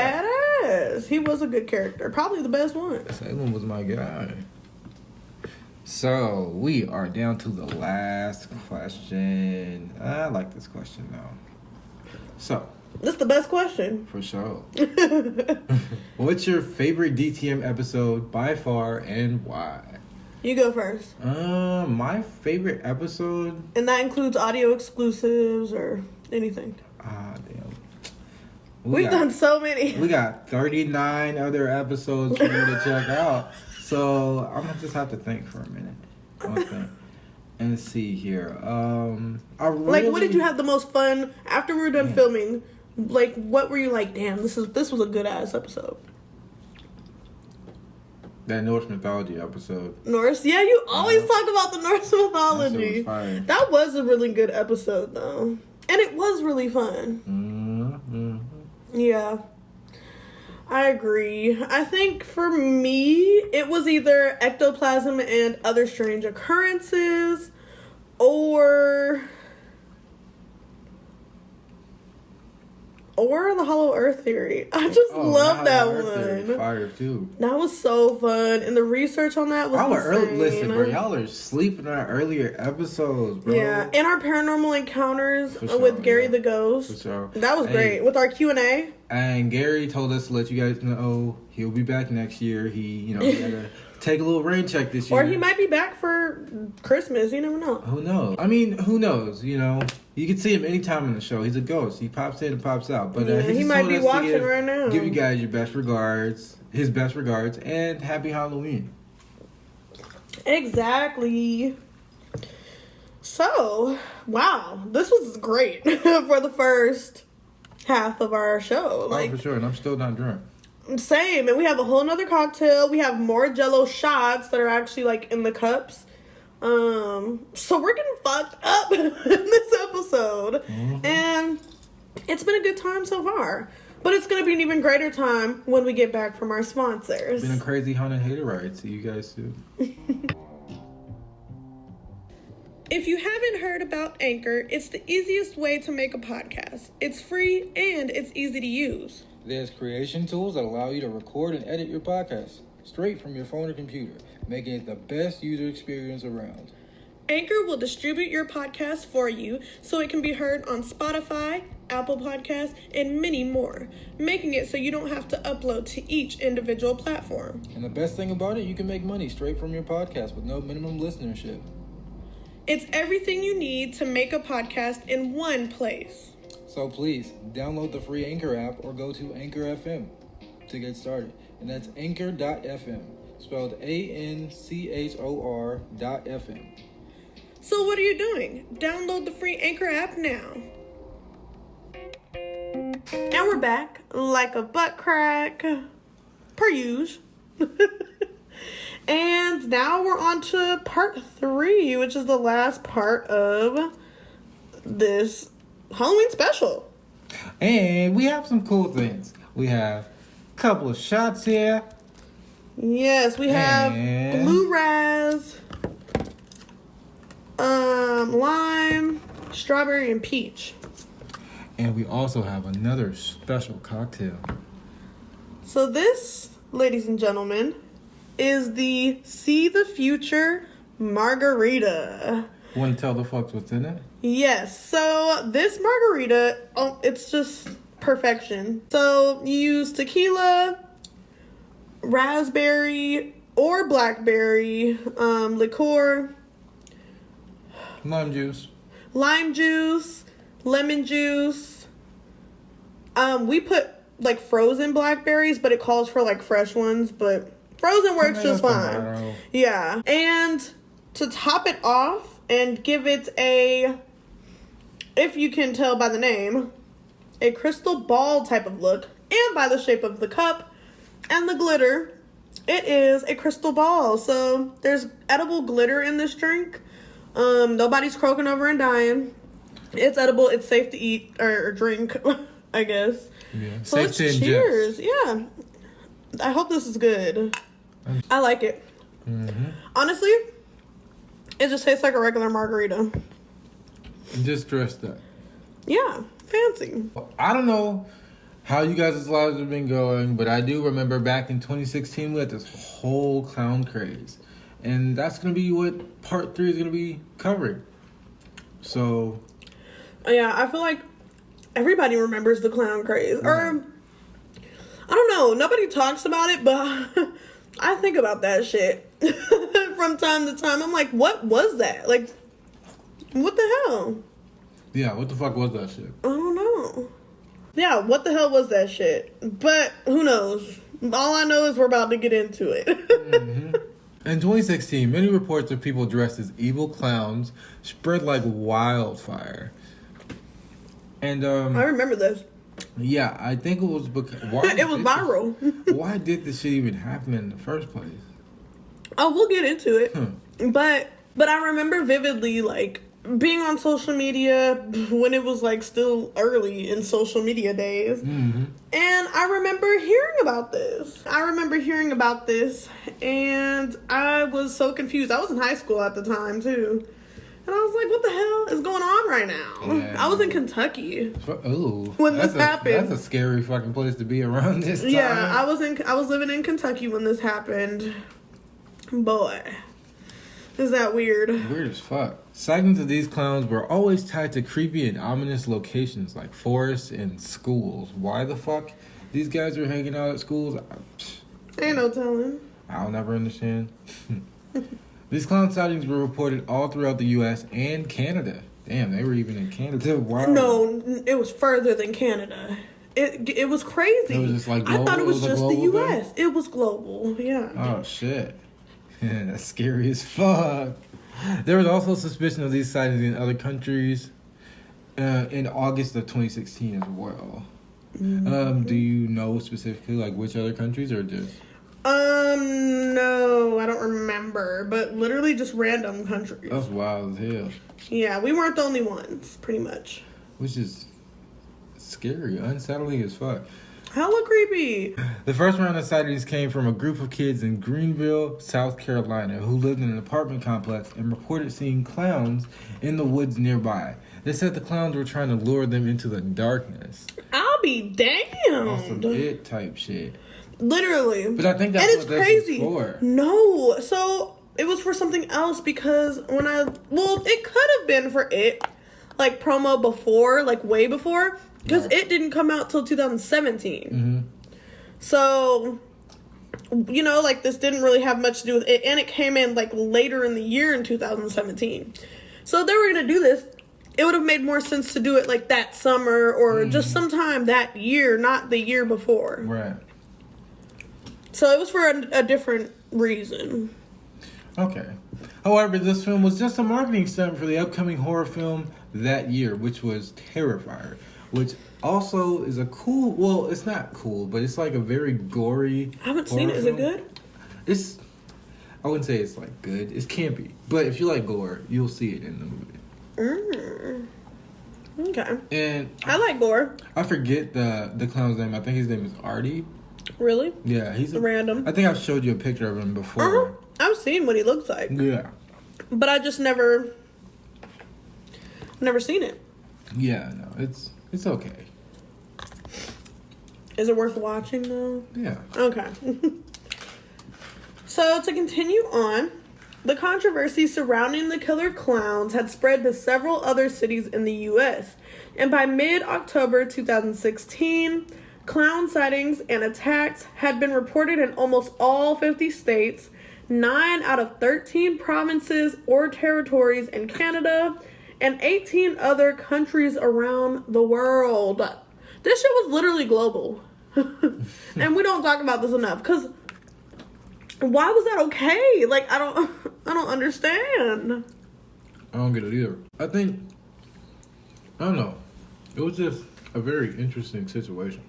Badass. He was a good character. Probably the best one. Salem was my guy. So, we are down to the last question. I like this question though. So, this is the best question. for sure. What's your favorite DTM episode by far and why? You go first. My favorite episode, And that includes audio exclusives or anything. damn. We've done so many. We got 39 other episodes for you to check out. So I'm gonna just have to think for a minute. Okay. And see here. Like, what did you have the most fun after we were done filming? Like, what were you like? Damn, this was a good ass episode. That Norse mythology episode. Norse, yeah, you always talk about the Norse mythology. That shit was fire. That was a really good episode, though, and it was really fun. Mm-hmm. Yeah, I agree. I think for me, it was either ectoplasm and other strange occurrences, or the Hollow Earth theory. I just love that one. Fire too. That was so fun, and the research on that was insane. Listen, bro, y'all are sleeping on our earlier episodes, bro. Yeah, and our paranormal encounters For sure, with Gary the Ghost. For sure. That was great. With our Q&A. And Gary told us to let you guys know he'll be back next year. He had to take a little rain check this year. Or he might be back for Christmas. You never know. Who knows? I mean, who knows? You can see him anytime in the show. He's a ghost. He pops in and pops out. But he might be watching right now. Give you guys your best regards, his best regards, and happy Halloween. Exactly. So, wow, this was great for the first half of our show. For sure, and I'm still not drunk. Same, and we have a whole nother cocktail. We have more Jello shots that are actually like in the cups. So we're getting fucked up in this episode, and it's been a good time so far. But it's gonna be an even greater time when we get back from our sponsors. It's been a crazy Haunted Hayride. See you guys soon. If you haven't heard about Anchor, it's the easiest way to make a podcast. It's free and it's easy to use. There's creation tools that allow you to record and edit your podcast straight from your phone or computer, making it the best user experience around. Anchor will distribute your podcast for you so it can be heard on Spotify, Apple Podcasts, and many more, making it so you don't have to upload to each individual platform. And the best thing about it, you can make money straight from your podcast with no minimum listenership. It's everything you need to make a podcast in one place. So please, download the free Anchor app or go to Anchor FM to get started. And that's anchor.fm, spelled ANCHOR.FM. So what are you doing? Download the free Anchor app now. And we're back like a butt crack, per usual. And now we're on to part 3, which is the last part of this Halloween special. And we have some cool things. We have a couple of shots here. Yes, we have blue raz, lime, strawberry, and peach. And we also have another special cocktail. So this, ladies and gentlemen, is the See the Future Margarita. Want to tell the folks what's in it? Yes, so this margarita, it's just perfection. So you use tequila, raspberry or blackberry liqueur, Lime juice, lemon juice. We put like frozen blackberries, but it calls for like fresh ones, but frozen works just fine. Yeah. And to top it off and give it a, if you can tell by the name, a crystal ball type of look, and by the shape of the cup and the glitter, it is a crystal ball. So there's edible glitter in this drink. Nobody's croaking over and dying. It's edible. It's safe to eat or drink, I guess. Yeah. So Safe let's to ingest. cheers. Yeah. I hope this is good. I like it. Honestly, it just tastes like a regular margarita. Just dressed up. Yeah, fancy. I don't know how you guys' lives have been going, but I do remember back in 2016 we had this whole clown craze. And that's going to be what part 3 is going to be covering. So... Yeah, I feel like everybody remembers the clown craze. Or, I don't know, nobody talks about it, but I think about that shit from time to time. I'm like, what was that? Like, what the hell? Yeah, what the fuck was that shit? I don't know. Yeah, what the hell was that shit? But who knows? All I know is we're about to get into it. In 2016, many reports of people dressed as evil clowns spread like wildfire. And I remember this. yeah, I think it was because It was viral. Why did this shit even happen in the first place? Oh, we'll get into it. But I remember vividly, like, being on social media when it was, like, still early in social media days. And I remember hearing about this. And I was so confused. I was in high school at the time, too. And I was like, what the hell is going on right now? Yeah. I was in Kentucky. Oh, when this happened. That's a scary fucking place to be around this time. Yeah, I was living in Kentucky when this happened. Boy, is that weird? Weird as fuck. Sightings of these clowns were always tied to creepy and ominous locations like forests and schools. Why the fuck these guys were hanging out at schools? Ain't no telling. I'll never understand. These clown sightings were reported all throughout the U.S. and Canada. Damn, they were even in Canada. Wow. No, it was further than Canada. It was crazy. It was just like global? I thought it was just the U.S. Thing? It was global, yeah. Oh, shit. That's scary as fuck. There was also suspicion of these sightings in other countries in August of 2016 as well. Do you know specifically, like, which other countries or just... No, I don't remember, but literally just random countries. That's wild as hell. Yeah, we weren't the only ones, pretty much. Which is scary, unsettling as fuck. Hella creepy. The first round of sightings came from a group of kids in Greenville, South Carolina, who lived in an apartment complex and reported seeing clowns in the woods nearby. They said the clowns were trying to lure them into the darkness. I'll be damned. On some It type shit. Literally. But I think that's and what it's crazy. This was for. No, so it was for something else because it could have been for it, like promo before, like way before, because it didn't come out till 2017. So, you know, like this didn't really have much to do with it, and it came in like later in the year in 2017. So if they were gonna do this, it would have made more sense to do it like that summer or just sometime that year, not the year before. Right. So it was for a different reason. Okay. However, this film was just a marketing stunt for the upcoming horror film that year, which was Terrifier, which also is a cool, well, it's not cool, but it's like a very gory I haven't seen it. Is it good? I wouldn't say it's like good. It's campy. But if you like gore, you'll see it in the movie. Okay. And I like gore. I forget the clown's name. I think his name is Artie. Really? Yeah, he's random. I think I've showed you a picture of him before. I've seen what he looks like. Yeah. But I just never seen it. Yeah, no, it's okay. Is it worth watching though? Yeah. Okay. So to continue on, the controversy surrounding the killer clowns had spread to several other cities in the U.S. And by mid-October 2016, clown sightings and attacks had been reported in almost all 50 states, 9 out of 13 provinces or territories in Canada, and 18 other countries around the world. This shit was literally global. And we don't talk about this enough, because why was that okay? Like, I don't I don't understand. I don't get it either. I don't know. It was just a very interesting situation.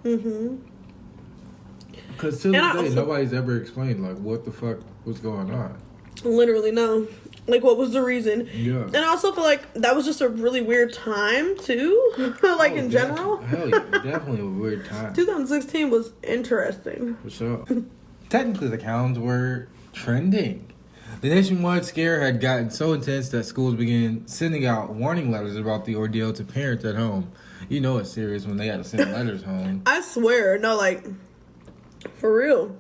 Mm-hmm. Because to this day, nobody's ever explained, like, what the fuck was going on. Literally, no. Like, what was the reason? Yeah. And I also feel like that was just a really weird time, too. Like, in general. Hell yeah, definitely a weird time. 2016 was interesting. For sure. Technically, the clowns were trending. The nationwide scare had gotten so intense that schools began sending out warning letters about the ordeal to parents at home. You know it's serious when they got to send letters home. I swear, no, like, for real.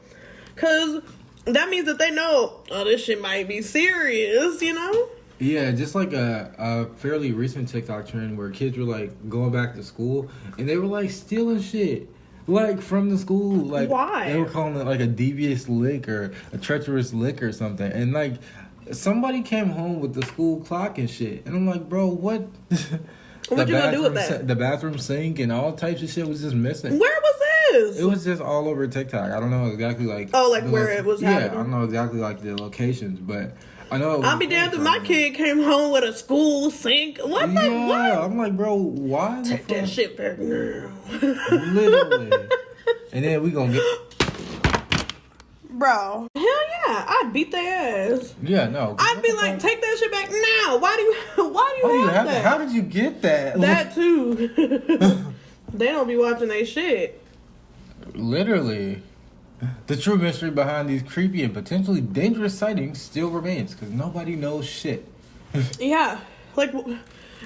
Because that means that they know, oh, this shit might be serious, you know? Yeah, just like a fairly recent TikTok trend where kids were, like, going back to school, and they were, like, stealing shit. Like, from the school, like... Why? They were calling it, like, a devious lick or a treacherous lick or something. And, like, somebody came home with the school clock and shit. And I'm like, bro, what? What you gonna do with that? The bathroom sink and all types of shit was just missing. Where was this? It was just all over TikTok. I don't know exactly, like... Oh, like, where it was happening? Yeah, I don't know exactly, like, the locations, but... I know. I'll be damned if my kid came home with a school sink. What the what? I'm like, bro, why? Take that shit back now. Literally. And then we gonna get... Bro. Hell yeah. I'd beat their ass. Yeah, no. I'd be like, take that shit back now. Why do you have that? How did you get that? That too. They don't be watching their shit. Literally. The true mystery behind these creepy and potentially dangerous sightings still remains because nobody knows shit. Yeah. Like,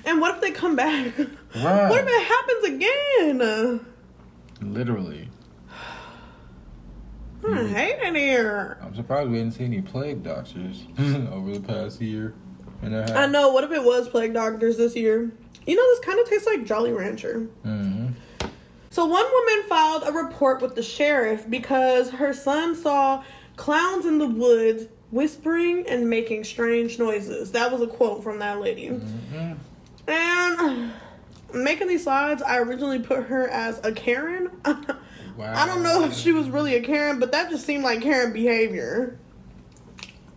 and what if they come back? Right. What if it happens again? Literally. I hate it here. I'm surprised we didn't see any plague doctors over the past year and a half. I know. What if it was plague doctors this year? You know, this kind of tastes like Jolly Rancher. Mm-hmm. So one woman filed a report with the sheriff because her son saw clowns in the woods whispering and making strange noises. That was a quote from that lady. Mm-hmm. And making these slides, I originally put her as a Karen. Wow. I don't know if she was really a Karen, but that just seemed like Karen behavior.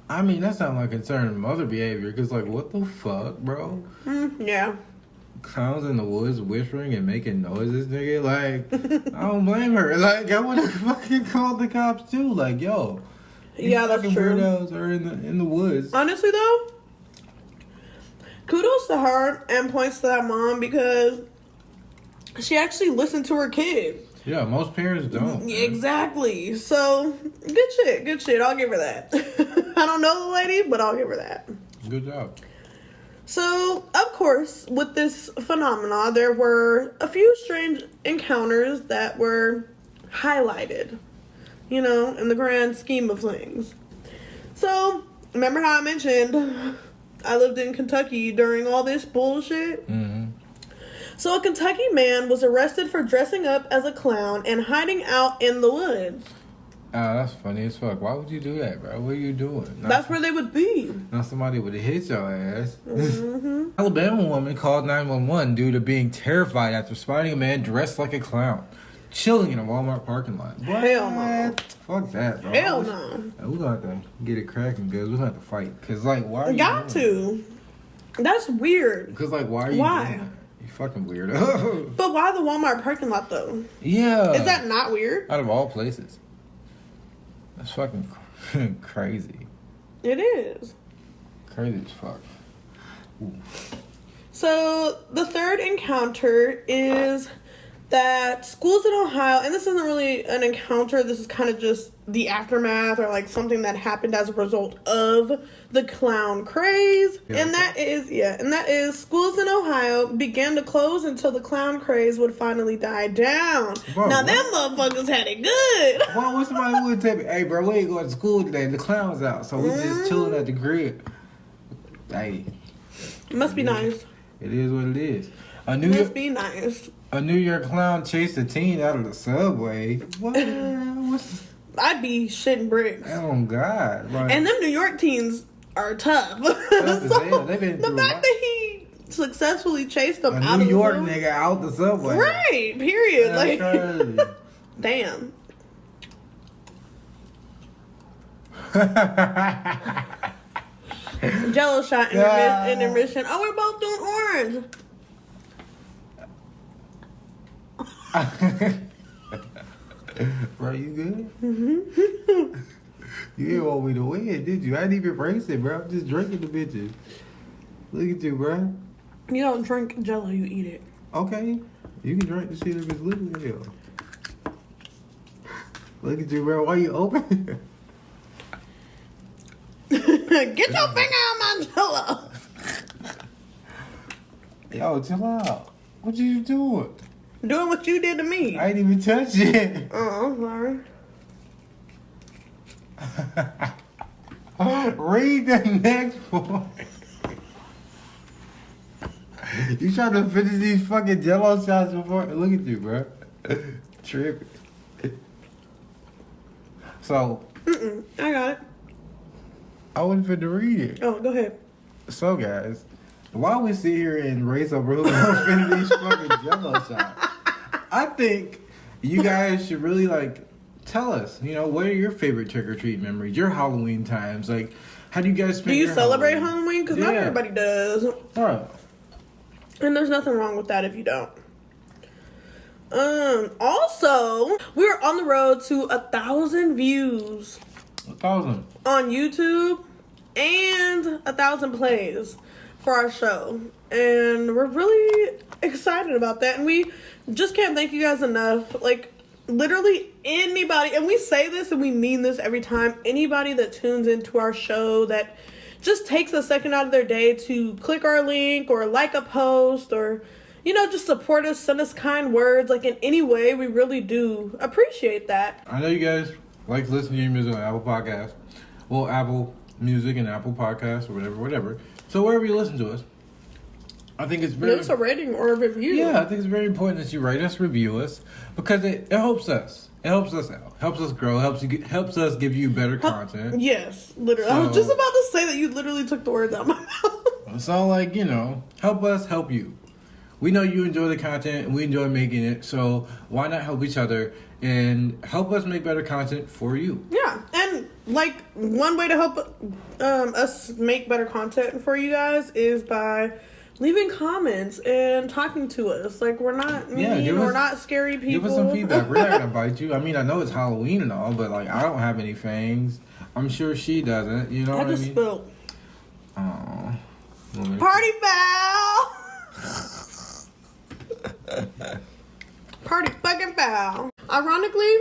I mean, that sounds like concerning mother behavior because, like, what the fuck, bro? Yeah. Clowns in the woods whispering and making noises, nigga. Like, I don't blame her. Like, I would have fucking called the cops too. Like, yo, Yeah, that's true. Weirdos are in the woods. Honestly, though, kudos to her and points to that mom because she actually listened to her kid. Yeah, most parents don't. Exactly. So, good shit. I'll give her that. I don't know the lady, but I'll give her that. Good job. So, of course, with this phenomena, there were a few strange encounters that were highlighted, you know, in the grand scheme of things. So, remember how I mentioned I lived in Kentucky during all this bullshit? Mm-hmm. So, a Kentucky man was arrested for dressing up as a clown and hiding out in the woods. Oh, that's funny as fuck. Why would you do that, bro? What are you doing? That's where they would be. Now somebody would have hit your ass. Mm-hmm. Alabama woman called 911 due to being terrified after spotting a man dressed like a clown, chilling in a Walmart parking lot. What? Hell no. Fuck that, bro. Hell no. We're gonna have to get it cracking, because we're gonna have to fight. Because, like, why are you Got to. That's weird. Because, like, why are you Why? doing that? You fucking weirdo. But why the Walmart parking lot, though? Yeah. Is that not weird? Out of all places. That's fucking crazy. It is. Crazy as fuck. Ooh. So, the third encounter is that schools in Ohio, and this isn't really an encounter, this is kind of just the aftermath or like something that happened as a result of the clown craze. Yeah, and that is schools in Ohio began to close until the clown craze would finally die down. Bro, now, them motherfuckers had it good. Why would somebody would tell me, hey, bro, we ain't going to school today. The clown's out, so we just chilling at the crib. Hey. It must be nice. It is what it is. Must be nice. A New York clown chased a teen out of the subway. What? What's... I'd be shitting bricks. Oh, God. Like, And them New York teens are tough. So, they've been the through fact that he successfully chased them out New of York the nigga out the subway. Right, period. That's Like, damn. Jello shot intermission. Oh, we're both doing orange. Bro, you good? You didn't want me to win, did you? I didn't even race it, bro. I'm just drinking the bitches. Look at you, bro. You don't drink Jello, you eat it. Okay. You can drink the shit if it's liquid as hell. Look at you, bro. Why you open? Get your finger out my Jello. Yo, chill out. What you doing? Doing what you did to me. I ain't even touch it. Oh, sorry. Read the next one. You trying to finish these fucking Jello shots before? Look at you, bro. Tripping. So. I got it. I wasn't fit to read it. Oh, go ahead. So, guys, while we sit here and race over who's gonna finish these fucking Jello shots, I think you guys should really tell us. You know, what are your favorite trick or treat memories? Your Halloween times, how do you guys spend? Do you your celebrate Halloween? Because not Yeah. everybody does. Right. And there's nothing wrong with that if you don't. Also, we're on the road to 1,000 views 1,000 on YouTube and 1,000 plays for our show. And we're really excited about that. And we just can't thank you guys enough. Literally anybody, and we say this and we mean this every time, anybody that tunes into our show that just takes a second out of their day to click our link or like a post or, just support us, send us kind words, in any way, we really do appreciate that. I know you guys like to listen to your music on Apple Podcasts. Well, Apple Music and Apple Podcasts or whatever. So wherever you listen to us, I think it's very... Give us a rating or a review. Yeah, I think it's very important that you rate us, review us, because it helps us. It helps us out. Helps us grow. Helps us give you better content. Yes, literally. I was just about to say that you literally took the words out of my mouth. So, help us help you. We know you enjoy the content and we enjoy making it, so why not help each other and help us make better content for you? Yeah, and one way to help us make better content for you guys is by leaving comments and talking to us. We're not mean, we're not scary people. Give us some feedback. We're not gonna bite you. I mean, I know it's Halloween and all, but I don't have any fangs. I'm sure she doesn't. You know what I mean? I just spilled. Oh. Party foul! Party fucking foul. Ironically,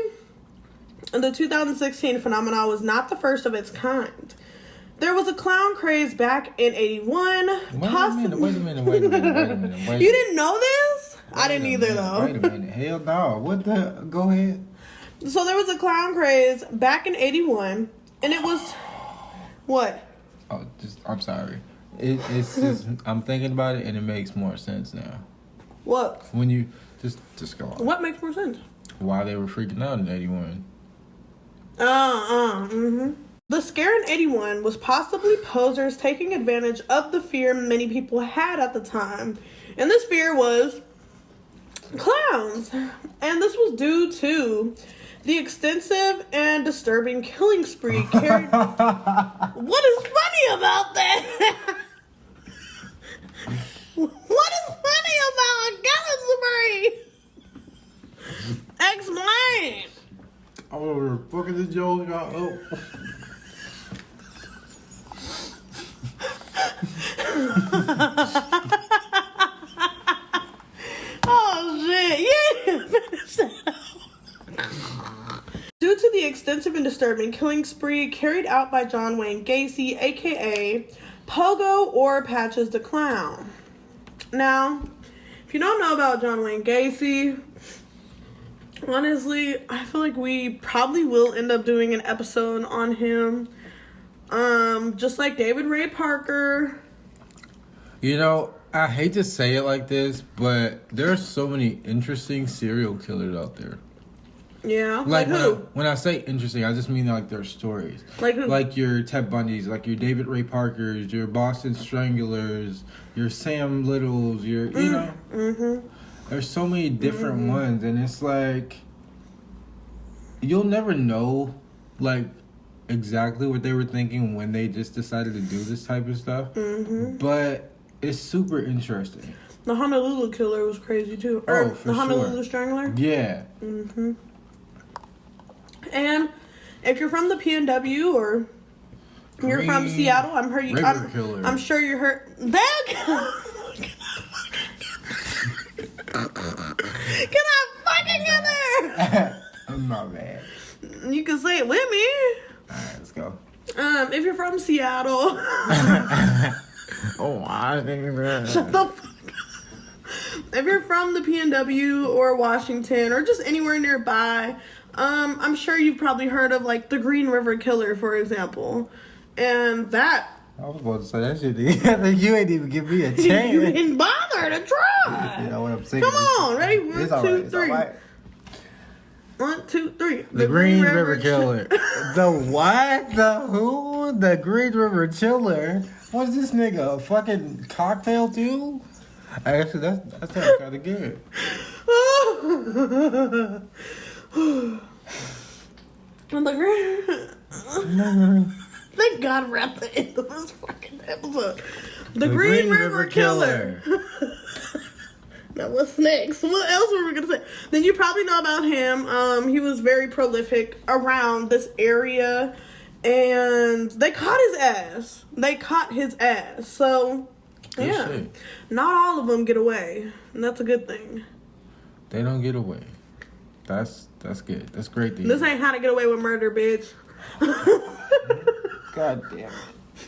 the 2016 phenomenon was not the first of its kind. There was a clown craze back in 81. Wait a minute. You didn't know this? I didn't either, though. Wait a minute. Hell no. What the? Go ahead. So there was a clown craze back in 81, and it was... What? Oh, I'm sorry. It's just, I'm thinking about it, and it makes more sense now. What? When you... Just go on. What makes more sense? Why they were freaking out in 81. The scare in 81 was possibly posers taking advantage of the fear many people had at the time. And this fear was clowns. And this was due to the extensive and disturbing killing spree carried... What is funny about that? What is funny about a killing spree? Explain. Oh, fucking the Joe got up. Oh shit! Yeah. Due to the extensive and disturbing killing spree carried out by John Wayne Gacy, aka Pogo or Patches the Clown. Now, if you don't know about John Wayne Gacy, honestly, I feel like we probably will end up doing an episode on him. Just like David Ray Parker. I hate to say it like this, but there's so many interesting serial killers out there. Yeah, like who? When I say interesting, I just mean their stories. Like who? Like your Ted Bundys, like your David Ray Parkers, your Boston Stranglers, your Sam Littles, There's so many different ones, and it's you'll never know, exactly what they were thinking when they just decided to do this type of stuff. But it's super interesting. The Honolulu Killer was crazy too. Oh, Or for the Honolulu sure. Strangler. Yeah. And if you're from the PNW or you're from Green Seattle, River Killer. I'm sure you heard that. Can I fucking get there? I'm not mad. You can say it with me. Alright, let's go. If you're from Seattle, Oh, I think that. shut the fuck up. If you're from the PNW or Washington or just anywhere nearby, I'm sure you've probably heard of like the Green River Killer, for example. And that I was about to say that shit. You ain't even give me a chance. you didn't bother to try. You know what I'm saying? Come on, ready? One, It's all two, right. It's all three. right. 1, 2, 3. The Green River Killer. The what? The who? The Green River Killer. What's this nigga? A fucking cocktail too? Actually, that's kind of good. Thank God we're at the end of this fucking episode. The Green River Killer. Now what's next? What else were we gonna say? Then you probably know about him. He was very prolific around this area, and they caught his ass. So Good yeah, shit. not all of them get away, and that's a good thing. They don't get away. That's good. That's great to hear. This ain't how to get away with murder, bitch. God damn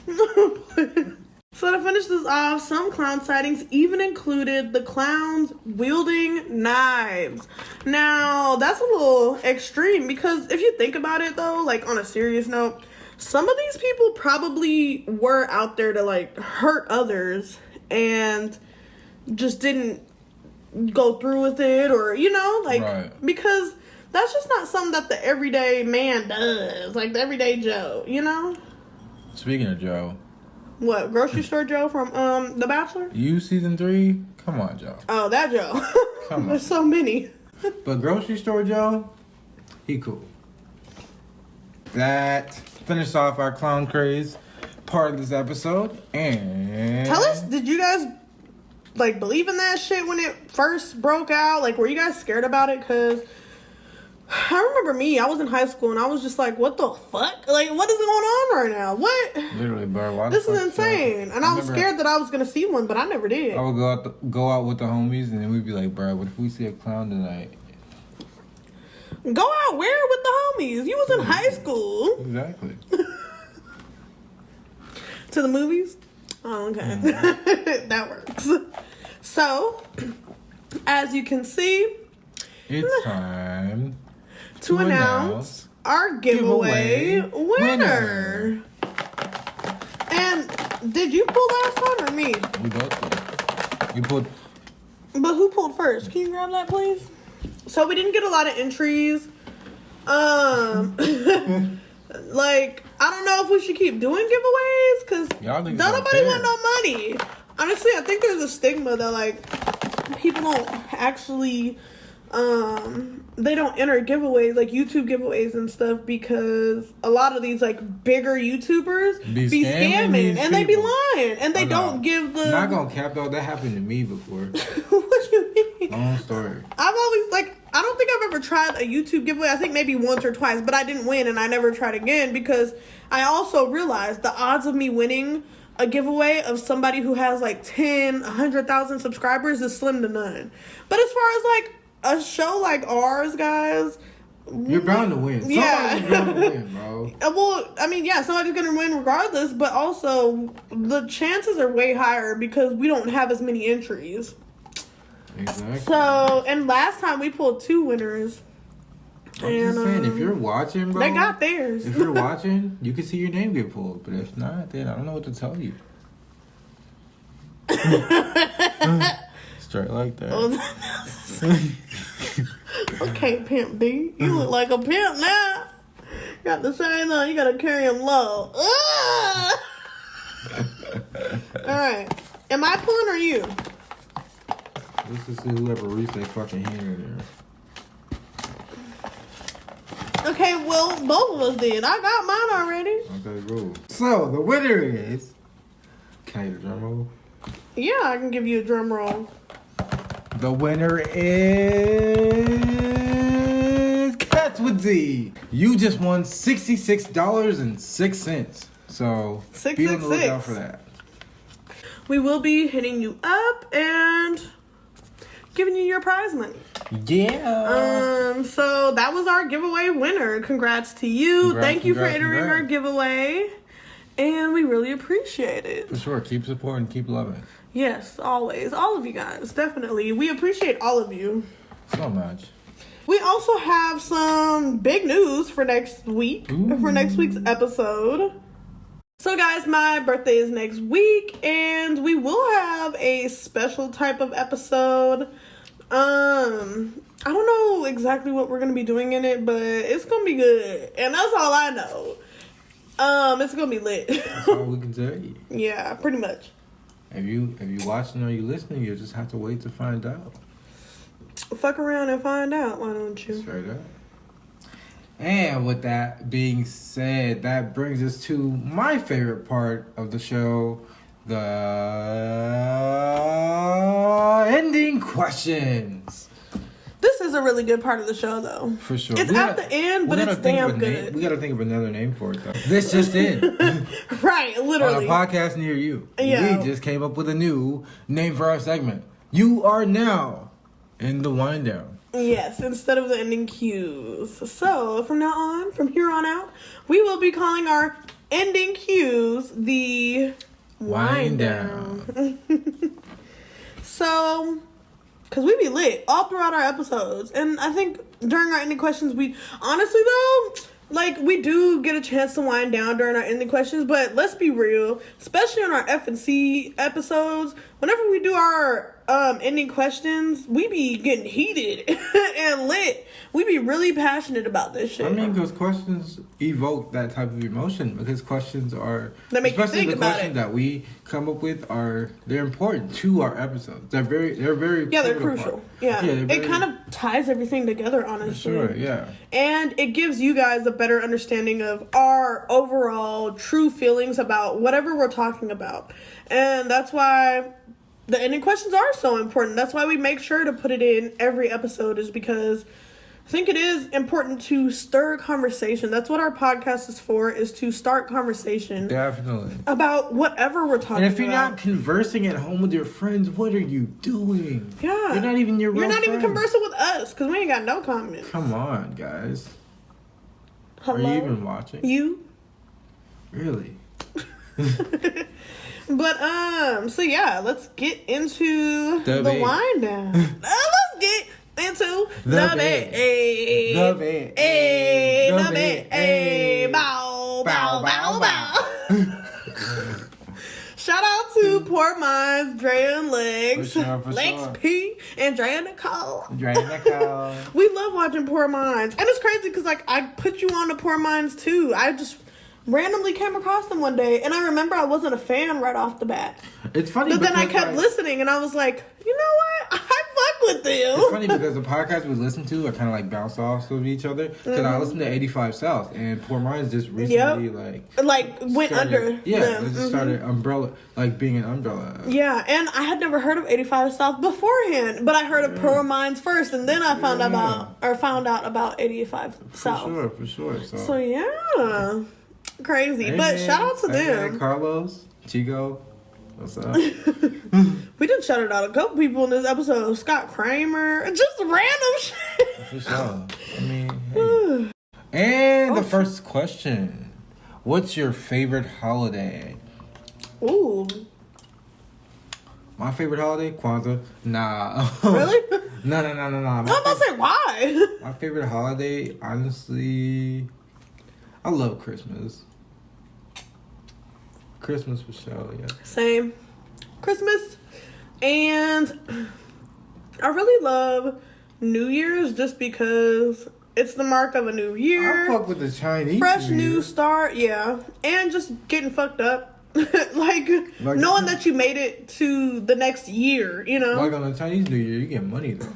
it. So to finish this off, some clown sightings even included the clowns wielding knives. Now, that's a little extreme because if you think about it though, like on a serious note, some of these people probably were out there to like hurt others and just didn't go through with it, or Right. because that's just not something that the everyday man does, like the everyday Joe, Speaking of Joe, What, grocery store Joe from The Bachelor? you season 3? Come on, Joe. Oh, that Joe. Come on. There's so many. But grocery store Joe, he cool. That finished off our clown craze part of this episode. And Tell us, did you guys like believe in that shit when it first broke out? Like, were you guys scared about it? Because I remember I was in high school and I was just like, what the fuck? Like, what is going on right now? What? literally, bro, why the This is fuck insane. so- And I was remember scared that I was going to see one, but I never did. I would go out with the homies, and then we'd be like, bro, what if we see a clown tonight? Go out where with the homies? You was in high school. Exactly. To the movies? Oh, okay. That works. So, as you can see, It's time to announce our giveaway winner. And did you pull last time or me? We both did. You put But who pulled first? Can you grab that, please? So we didn't get a lot of entries. Like, I don't know if we should keep doing giveaways because Y'all niggas don't don't nobody care. want no money. Honestly, I think there's a stigma that like people don't actually they don't enter giveaways, like YouTube giveaways and stuff, because a lot of these like bigger YouTubers Be be scamming these scamming and they be people. lying and they Oh, no. don't give the Not gonna cap though. That happened to me before. what you mean? Long story. I've always I don't think I've ever tried a YouTube giveaway. I think maybe once or twice, but I didn't win and I never tried again because I also realized the odds of me winning a giveaway of somebody who has like 100,000 subscribers is slim to none. But as far as like a show like ours, guys, You're bound to win. Yeah. Somebody's bound to win, bro. well, I mean, yeah, somebody's gonna win regardless, but also the chances are way higher because we don't have as many entries. Exactly. So, and last time we pulled 2 winners. I'm just And, saying, if you're watching, bro, they got theirs. if you're watching, you can see your name get pulled. But if not, then I don't know what to tell you. Straight like that. Okay, Pimp B. You look like a pimp now. Got the shades on. You gotta carry him low. Alright. Am I pulling or you? Let's just see whoever reached their fucking hand in there. Okay, well, both of us did. I got mine already. Okay, cool. So, the winner is... Can I get a drum roll? Yeah, I can give you a drum roll. The winner is... catswithzvi. You just won $66.06. So, be on the lookout for that. We will be hitting you up and giving you your prize money. Yeah. So that was our giveaway winner. Congrats to you. Thank you for entering our giveaway. And we really appreciate it. For sure. Keep supporting, keep loving. Yes, always. All of you guys, definitely. We appreciate all of you. So much. We also have some big news for next week, for next week's episode. So guys, my birthday is next week, and we will have a special type of episode. I don't know exactly what we're gonna be doing in it, but it's gonna be good, and that's all I know. It's gonna be lit. That's all we can tell you. Yeah, pretty much. If you watching or you listening, you just have to wait to find out. Fuck around and find out, why don't you? Straight up. And with that being said, that brings us to my favorite part of the show, the ending questions. This is a really good part of the show, though. For sure. It's at the end, but it's damn good. We gotta think of another name for it, though. This just in. Right, literally. On a podcast near you. Yeah. We just came up with a new name for our segment. You are now in the wind down. Yes, instead of the ending cues. So, from here on out, we will be calling our ending cues the wind down. So, because we be lit all throughout our episodes. And I think during our ending questions, honestly though, like, we do get a chance to wind down during our ending questions. But let's be real, especially on our F&C episodes, whenever we do our ending questions, we be getting heated and lit. We be really passionate about this shit. I mean, because questions evoke that type of emotion. Because questions are, that make especially you think the about questions it. that we come up with they're important to our episodes. They're very yeah, they're crucial. Yeah, it kind of ties everything together, honestly. Sure, yeah. And it gives you guys a better understanding of our overall true feelings about whatever we're talking about, and that's why the ending questions are so important. That's why we make sure to put it in every episode, is because I think it is important to stir conversation. That's what our podcast is for, is to start conversation. Definitely. About whatever we're talking about. And if you're not conversing at home with your friends, what are you doing? Yeah. You're not even your real friends. You're not even conversing with us, because we ain't got no comments. Come on, guys. Hello? Are you even watching? You? Really? But, so yeah, let's get into the wind down. Let's get into the bed. The bed. The bed. Bow, bow, bow, bow. Shout out to Poor Minds, Drea and Legs. For Legs sure. P and Drea Nicole. Nicole. We love watching Poor Minds. And it's crazy because, like, I put you on to Poor Minds, too. I just randomly came across them one day, and I remember I wasn't a fan right off the bat. It's funny, but then I kept listening, and I was like, you know what? I fuck with them. It's funny because the podcasts we listen to are kind of like bounce off of each other. Because I listened to 85 South, and Poor Minds just recently went under. Yeah, them. it just started being an umbrella. Yeah, and I had never heard of 85 South beforehand, but I heard of Poor Minds first, and then I found out about 85 South. For sure. So yeah. Crazy. Hey, but man. shout out to them. Man, Carlos, Chico, what's up? We done shouted out a couple people in this episode. Scott Kramer. Just random shit. For sure. I mean, hey. And the first question. What's your favorite holiday? Ooh. My favorite holiday? Kwanzaa? Nah. Really? No. I was about to say, why? My favorite holiday, honestly, I love Christmas. Christmas for sure, yeah. Same. Christmas. And I really love New Year's just because it's the mark of a new year. I fuck with the Chinese fresh New new start, yeah. And just getting fucked up. like knowing that you made it to the next year, you know? Like on the Chinese New Year, you get money though.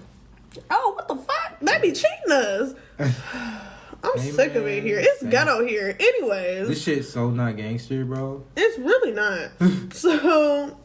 Oh, what the fuck? They be cheating us. I'm Hey, sick of man, it here. It's same. ghetto here. Anyways. This shit's so not gangster, bro. It's really not. So,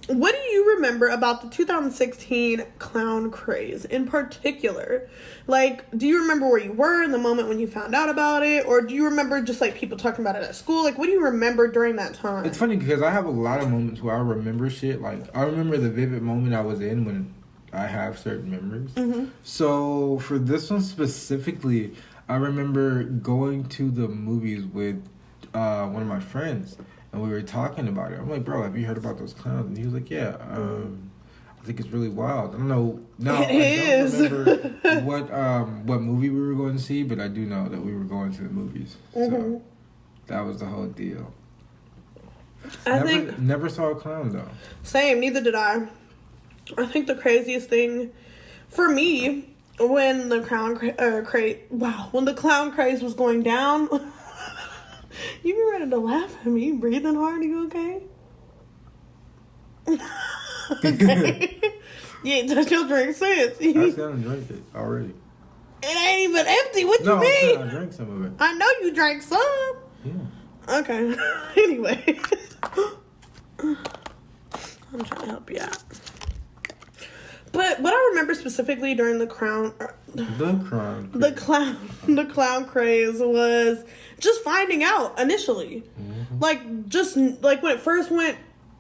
what do you remember about the 2016 clown craze in particular? Like, do you remember where you were in the moment when you found out about it? Or do you remember just, like, people talking about it at school? Like, what do you remember during that time? It's funny because I have a lot of moments where I remember shit. Like, I remember the vivid moment I was in when I have certain memories. Mm-hmm. So, for this one specifically, I remember going to the movies with one of my friends, and we were talking about it. I'm like, bro, have you heard about those clowns? And he was like, yeah. I think it's really wild. I don't know. No, I don't remember what movie we were going to see, but I do know that we were going to the movies. So that was the whole deal. Never saw a clown though. Same, neither did I. I think the craziest thing for me when the clown craze was going down. You be ready to laugh at me? You breathing hard? You okay? Okay. You ain't touched your drink since. I said I drank it already. It ain't even empty. What you I mean? said I drank some of it. I know you drank some. Yeah. Okay. Anyway. I'm trying to help you out. But what I remember specifically during the clown craze was just finding out initially. Like, just like when it first went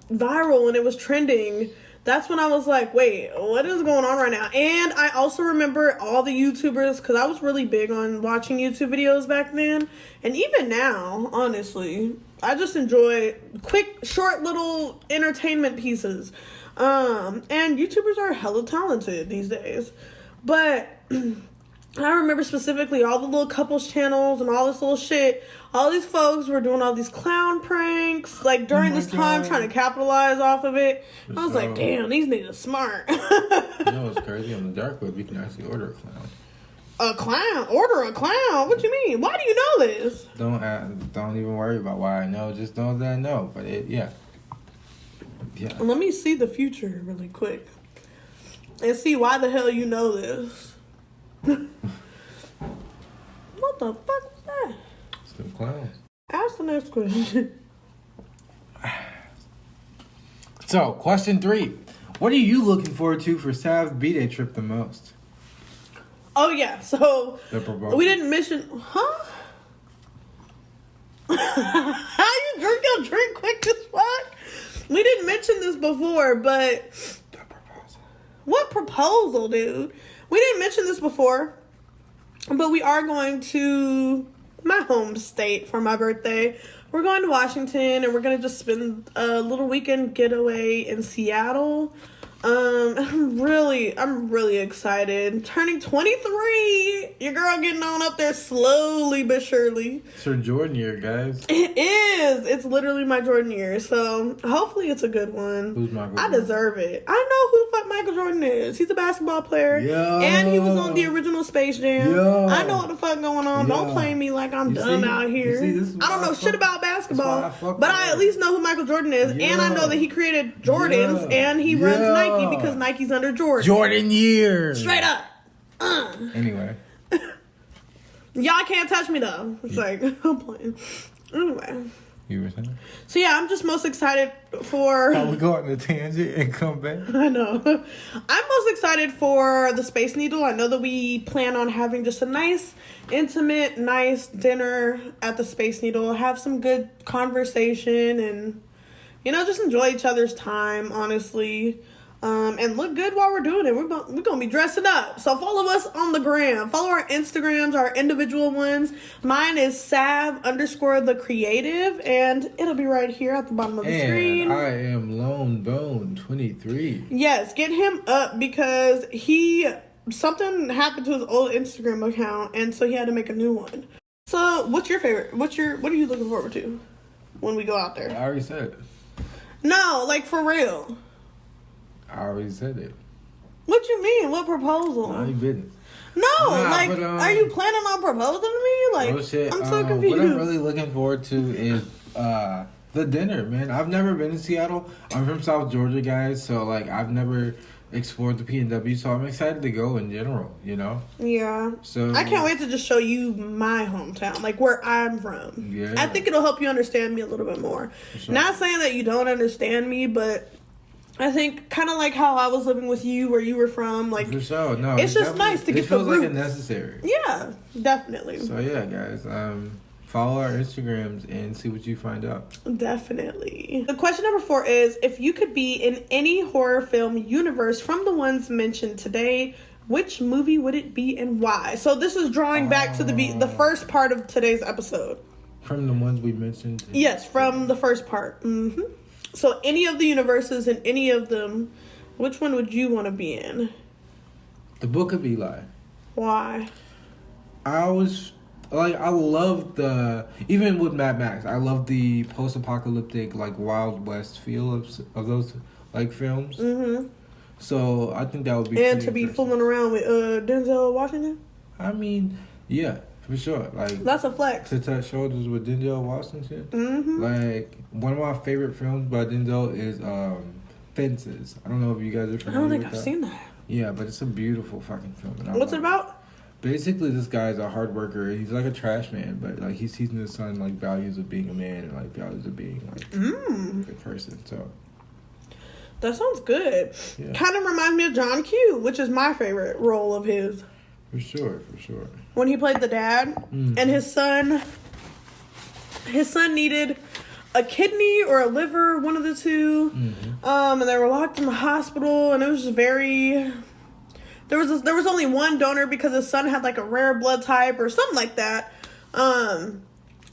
viral and it was trending, that's when I was like, wait, what is going on right now? And I also remember all the YouTubers, because I was really big on watching YouTube videos back then. And even now, honestly, I just enjoy quick, short little entertainment pieces. And YouTubers are hella talented these days. But I remember specifically all the little couples channels and all this little shit. All these folks were doing all these clown pranks, like during this time, trying to capitalize off of it. I was like, damn, these niggas are smart. You know what's crazy? On the dark web, you can actually order a clown. A clown? Order a clown? What you mean? Why do you know this? Don't even worry about why I know. Just know that I know. But yeah. Let me see the future really quick and see why the hell you know this. What the fuck is that? It's them clowns. Ask the next question. So, question 3. What are you looking forward to for Sav's B-Day trip the most? Oh, yeah. So, The proposal. we didn't mention... Huh? How you drink your drink quick as fuck? We didn't mention this before, but... The proposal. What proposal, dude? We didn't mention this before, but we are going to my home state for my birthday. We're going to Washington, and we're going to just spend a little weekend getaway in Seattle. I'm really excited. Turning 23. Your girl getting on up there slowly but surely. It's her Jordan year, guys. It is. It's literally my Jordan year. So hopefully it's a good one. Who's Michael I Jordan? deserve it. I know who the fuck Michael Jordan is. He's a basketball player. Yo. And he was on the original Space Jam. Yo. I know what the fuck going on. Yo. Don't play me like I'm dumb out here. I don't know shit about basketball. But I at least know who Michael Jordan is. Yeah. And I know that he created Jordans. And he runs Nike because Nike's under Jordan. Jordan year. Straight up. Anyway. Y'all can't touch me though. It's like, I'm playing. Anyway. You were saying? So yeah, I'm just most excited for... How we go on a tangent and come back? I know. I'm most excited for the Space Needle. I know that we plan on having just a nice, intimate, nice dinner at the Space Needle. Have some good conversation and, you know, just enjoy each other's time, honestly. And look good while we're doing it. We're going to be dressing up. So follow us on the gram. Follow our Instagrams, our individual ones. Mine is sav_the_creative. And it'll be right here at the bottom of the screen. I am Lone Bone 23. Yes, get him up because something happened to his old Instagram account. And so he had to make a new one. So what's your favorite? What are you looking forward to when we go out there? I already said it. No, like for real. I already said it. What you mean? What proposal? None of your business. No, are you planning on proposing to me? Like, oh shit. I'm so confused. What I'm really looking forward to is the dinner, man. I've never been to Seattle. I'm from South Georgia, guys, so like I've never explored the PNW, so I'm excited to go in general, you know? Yeah. So I can't wait to just show you my hometown, like where I'm from. Yeah. I think it'll help you understand me a little bit more. Sure. Not saying that you don't understand me, but I think kind of like how I was living with you, where you were from, like For sure. No, it's just nice to get the It feels like roots. it necessary. Yeah, definitely. So yeah, guys, follow our Instagrams and see what you find out. Definitely. The question number 4 is, if you could be in any horror film universe from the ones mentioned today, which movie would it be and why? So this is drawing back to the first part of today's episode. From the ones we mentioned? Yes, from the first part. So any of the universes and any of them, which one would you want to be in? The Book of Eli. Why? I love even with Mad Max, I love the post-apocalyptic, like, Wild West feel of those, like, films. So I think that would be And to be fooling around with Denzel Washington? I mean, yeah, for sure. Like, that's a flex. To touch shoulders with Denzel Washington. Like, one of my favorite films by Denzel is Fences. I don't know if you guys are familiar with that. I don't think I've seen that. Yeah, but it's a beautiful fucking film. What's it about? Basically, this guy's a hard worker. He's like a trash man, but like he's teaching his son like values of being a man and like values of being like a good person. So that sounds good. Yeah. Kind of reminds me of John Q, which is my favorite role of his. For sure. When he played the dad and his son needed a kidney or a liver, one of the two. And they were locked in the hospital, and it was just very. There was only one donor because his son had like a rare blood type or something like that. I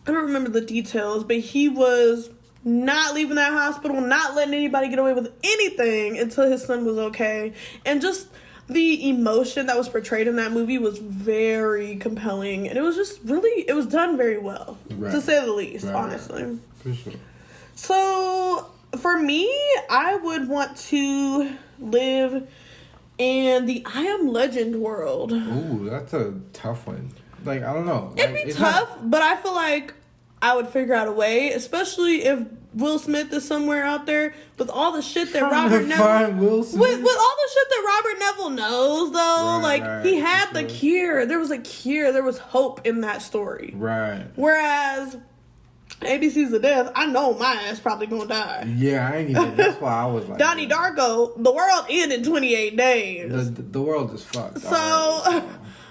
don't remember the details, but he was not leaving that hospital, not letting anybody get away with anything until his son was okay. And just the emotion that was portrayed in that movie was very compelling, and it was just really, it was done very well, to say the least, honestly. Right. For sure. So for me, I would want to live in the I Am Legend world. Ooh, that's a tough one. Like, I don't know. It'd be tough, but I feel like I would figure out a way, especially if Will Smith is somewhere out there with all the shit that Robert Neville Will Smith. With all the shit that Robert Neville knows, though, he had the cure. There was a cure. There was hope in that story. Right. Whereas ABC's of Death, I know my ass probably gonna die. Yeah, I ain't even. That's why I was like Donnie Darko, the world ended in 28 days. The world is fucked. So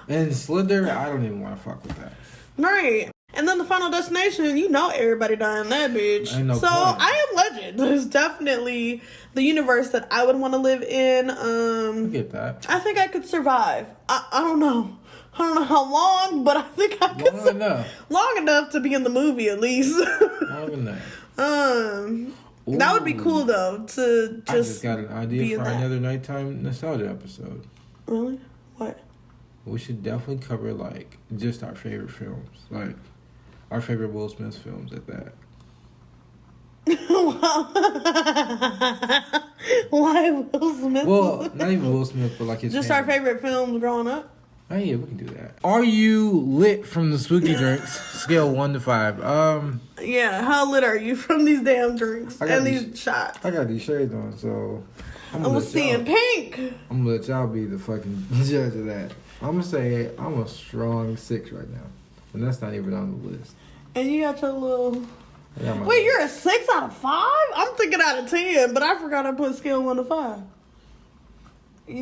and Slither, I don't even want to fuck with that. Right. And then the Final Destination, you know everybody dying in that bitch. Ain't no so point. I Am Legend is definitely the universe that I would want to live in. I get that. I think I could survive. I don't know. I don't know how long, but I think I could long enough to be in the movie at least. Long enough. That would be cool though to just. I just got an idea for another nighttime nostalgia episode. Really? What? We should definitely cover like just our favorite films, like our favorite Will Smith films at that. Why Will Smith? Well, not even Will Smith, but like his. Just our favorite films growing up. Oh yeah, we can do that. Are you lit from the spooky drinks? Scale 1 to 5. Yeah, how lit are you from these damn drinks and these shots? I got these shades on, so I'm seeing pink. I'm gonna let y'all be the fucking judge of that. I'm gonna say I'm a strong 6 right now, and that's not even on the list. And you got your little. Wait, you're a 6 out of 5? I'm thinking out of 10, but I forgot I put scale 1 to 5.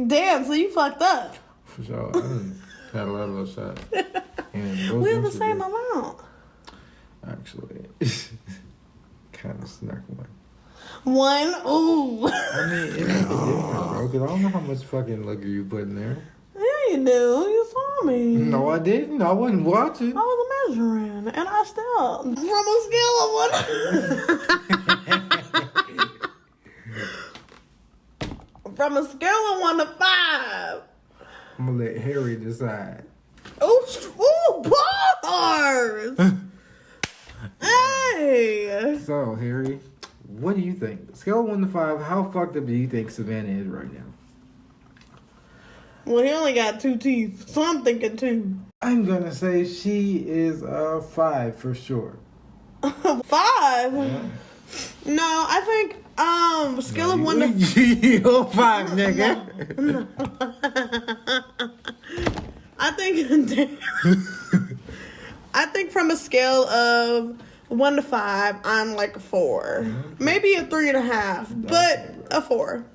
Damn, so you fucked up. For sure. I done had a lot of those shots. And we have the same amount. Actually, kind of snuck one. One? Ooh. I mean, it makes a difference, bro, because I don't know how much fucking liquor you put in there. Yeah, you do. You saw me. No, I didn't. I wasn't watching. I was measuring, and I still, from a scale of 1 to 5. I'm gonna let Harry decide. Ooh, bars! Hey! So, Harry, what do you think? Scale 1 to 5, how fucked up do you think Savannah is right now? Well, he only got 2 teeth, so I'm thinking 2. I'm gonna say she is a 5 for sure. 5? Yeah. No, I think Scale of 1 to... Yo, 5, nigga. I think from a scale of 1 to 5, I'm like a 4. Maybe a 3.5, but a 4.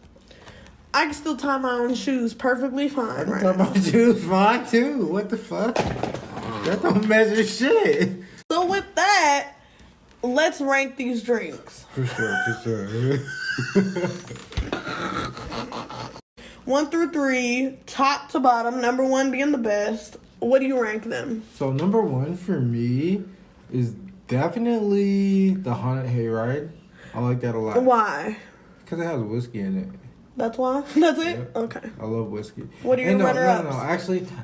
I can still tie my own shoes perfectly fine right now. Tie my shoes fine too. What the fuck? That don't measure shit. So with that, let's rank these drinks. For sure. 1 through 3, top to bottom, number 1 being the best. What do you rank them? So number 1 for me is definitely the Haunted Hayride. I like that a lot. Why? Because it has whiskey in it. That's why? That's it? Yep. Okay. I love whiskey. What are your runner-ups? No.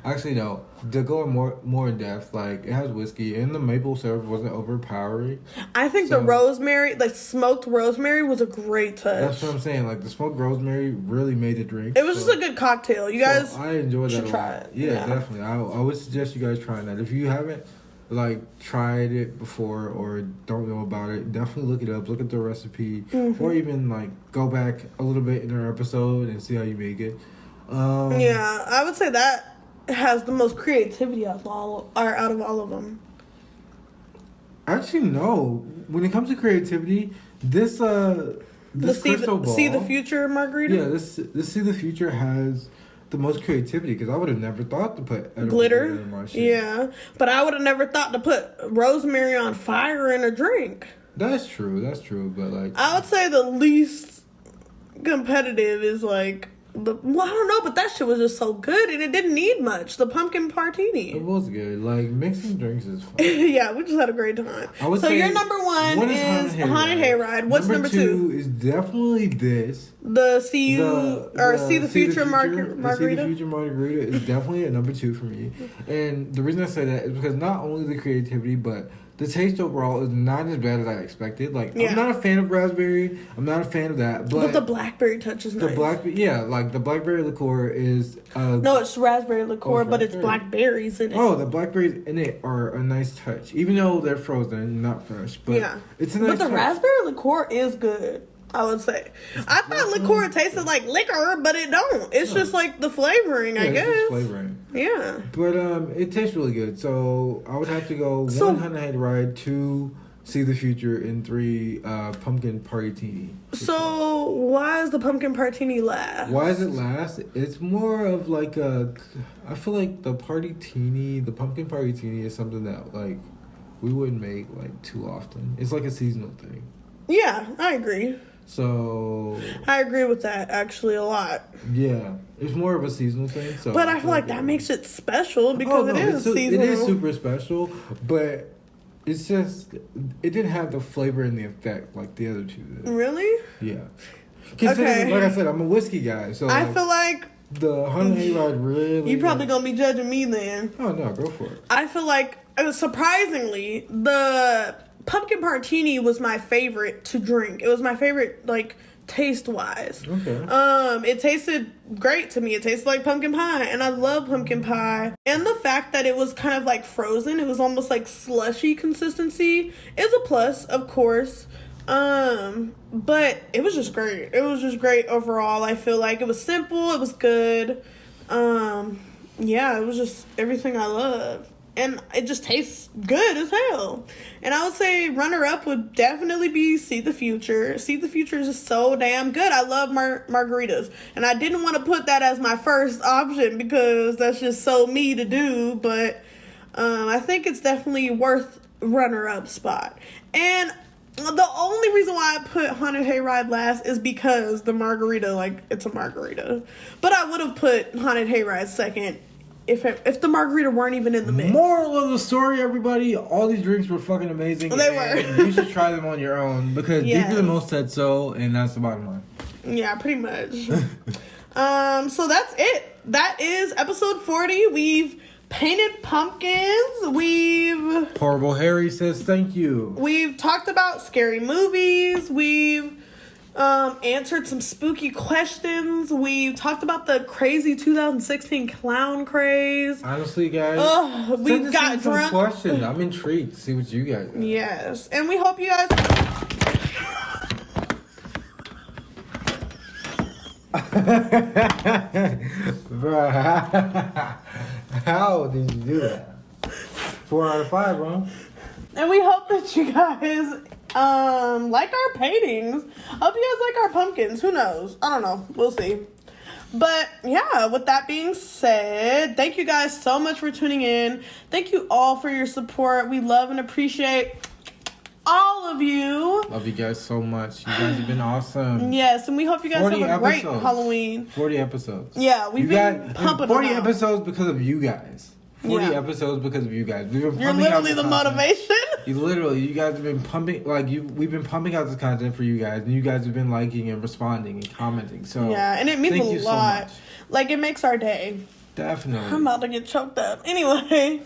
Actually, no. To go more in depth, like, it has whiskey, and the maple syrup wasn't overpowering. I think the rosemary, like smoked rosemary, was a great touch. That's what I'm saying. Like, the smoked rosemary really made the drink. It was just a good cocktail. You guys I enjoyed that a lot. try it. Yeah, definitely. I would suggest you guys trying that. If you haven't, like, tried it before or don't know about it, definitely look it up. Look at the recipe. Or even, like, go back a little bit in our episode and see how you make it. Yeah, I would say that has the most creativity out of all of them. Actually, no. When it comes to creativity, this crystal ball... See the Future margarita? Yeah, this See the Future has the most creativity, because I would have never thought to put glitter in my shit. Yeah, but I would have never thought to put rosemary on fire in a drink. That's true, but like... I would say the least competitive is like... I don't know, but that shit was just so good, and it didn't need much. The pumpkin Partini. It was good. Like, mixing drinks is fun. Yeah, we just had a great time. So your number 1 is Haunted Hayride. What's number 2? Is definitely this. The See the Future margarita. See the Future margarita is definitely a number 2 for me. And the reason I say that is because not only the creativity, but the taste overall is not as bad as I expected. Like, I'm not a fan of raspberry. I'm not a fan of that. But the blackberry touch is nice. The blackberry liqueur is... no, it's raspberry liqueur, but it's blackberries in it. Oh, the blackberries in it are a nice touch. Even though they're frozen, not fresh. But it's a nice touch. But the raspberry liqueur is good, I would say. I thought liqueur tasted like liquor, but it don't. It's just like the flavoring, I guess. It's flavoring. Yeah. But it tastes really good. So I would have to go 1 Haunted Hayride, 2 See the Future, and 3 Pumpkin Partini. So why is the Pumpkin Partini last? Why is it last? It's more of like I feel like the Pumpkin Partini is something that like we wouldn't make like too often. It's like a seasonal thing. Yeah, I agree. So I agree with that actually a lot. Yeah, it's more of a seasonal thing. So, but I feel like that makes it special because it is seasonal. It is super special, but it's just it didn't have the flavor and the effect like the other two did. Really? Yeah. Okay. Like I said, I'm a whiskey guy, so I feel like the Haunted Hayride really. You probably gonna be judging me then. Oh no, go for it. I feel like surprisingly the Pumpkin Partini was my favorite to drink. It was my favorite, like, taste-wise. Okay. It tasted great to me. It tasted like pumpkin pie, and I love pumpkin pie. And the fact that it was kind of, like, frozen, it was almost, like, slushy consistency, is a plus, of course. But it was just great. It was just great overall. I feel like it was simple. It was good. Yeah, it was just everything I love. And it just tastes good as hell. And I would say runner-up would definitely be See the Future. See the Future is just so damn good. I love margaritas. And I didn't want to put that as my first option because that's just so me to do. But I think it's definitely worth runner-up spot. And the only reason why I put Haunted Hayride last is because the margarita, like, it's a margarita. But I would have put Haunted Hayride second if the margarita weren't even in the mix. Moral of the story, everybody, all these drinks were fucking amazing. They were. You should try them on your own because Deeper Than Most said so, and that's the bottom line. Yeah, pretty much. So that's it. That is episode 40. We've painted pumpkins. We've... Horrible Harry says thank you. We've talked about scary movies. We've answered some spooky questions. We talked about the crazy 2016 clown craze. Honestly, guys, we got drunk. Questions. I'm intrigued to see what you guys got. Yes, and we hope you guys. Bro, how did you do that? 4 out of 5, bro. And we hope that you guys like our paintings. Hope you guys like our pumpkins. Who knows? I don't know. We'll see. But yeah, with that being said, thank you guys so much for tuning in. Thank you all for your support. We love and appreciate all of you. Love you guys so much. You guys have been awesome. Yes, and we hope you guys have a great Halloween. 40 episodes. Yeah, we've been pumping 40 them out. episodes because of you guys. 40 Yeah. episodes because of you guys. We've been You're pumping out literally the content. motivation. You guys have been pumping, we've been pumping out this content for you guys, and you guys have been liking and responding and commenting. So Yeah, and it means thank a you lot. So much. Like, it makes our day. Definitely. I'm about to get choked up. Anyway,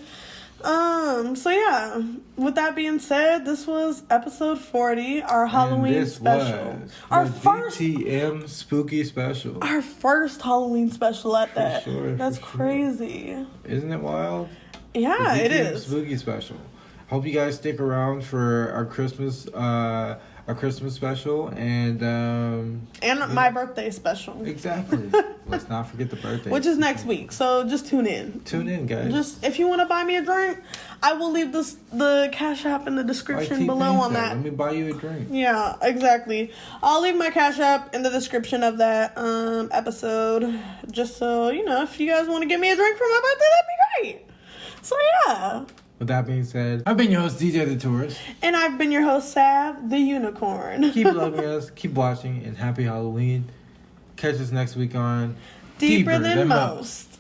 so yeah, with that being said, this was episode 40, our Halloween and this special. Was Our the first DTM spooky special. Our first Halloween special at that. Sure, That's for crazy. Isn't it wild? Yeah, The it DTM is. spooky special. Hope you guys stick around for our Christmas special and My birthday special. exactly. Let's not forget the birthday, Which is next week. So just tune in. Tune in, guys. Just if you want to buy me a drink, I will leave the Cash App in the description Like below T-Pain on said, that. Let me buy you a drink. Yeah, exactly. I'll leave my Cash App in the description of that episode. Just so, if you guys want to give me a drink for my birthday, that'd be great. So yeah. With that being said, I've been your host, DJ the Tourist. And I've been your host, Sav, the Unicorn. Keep loving us, keep watching, and happy Halloween. Catch us next week on Deeper Than Most.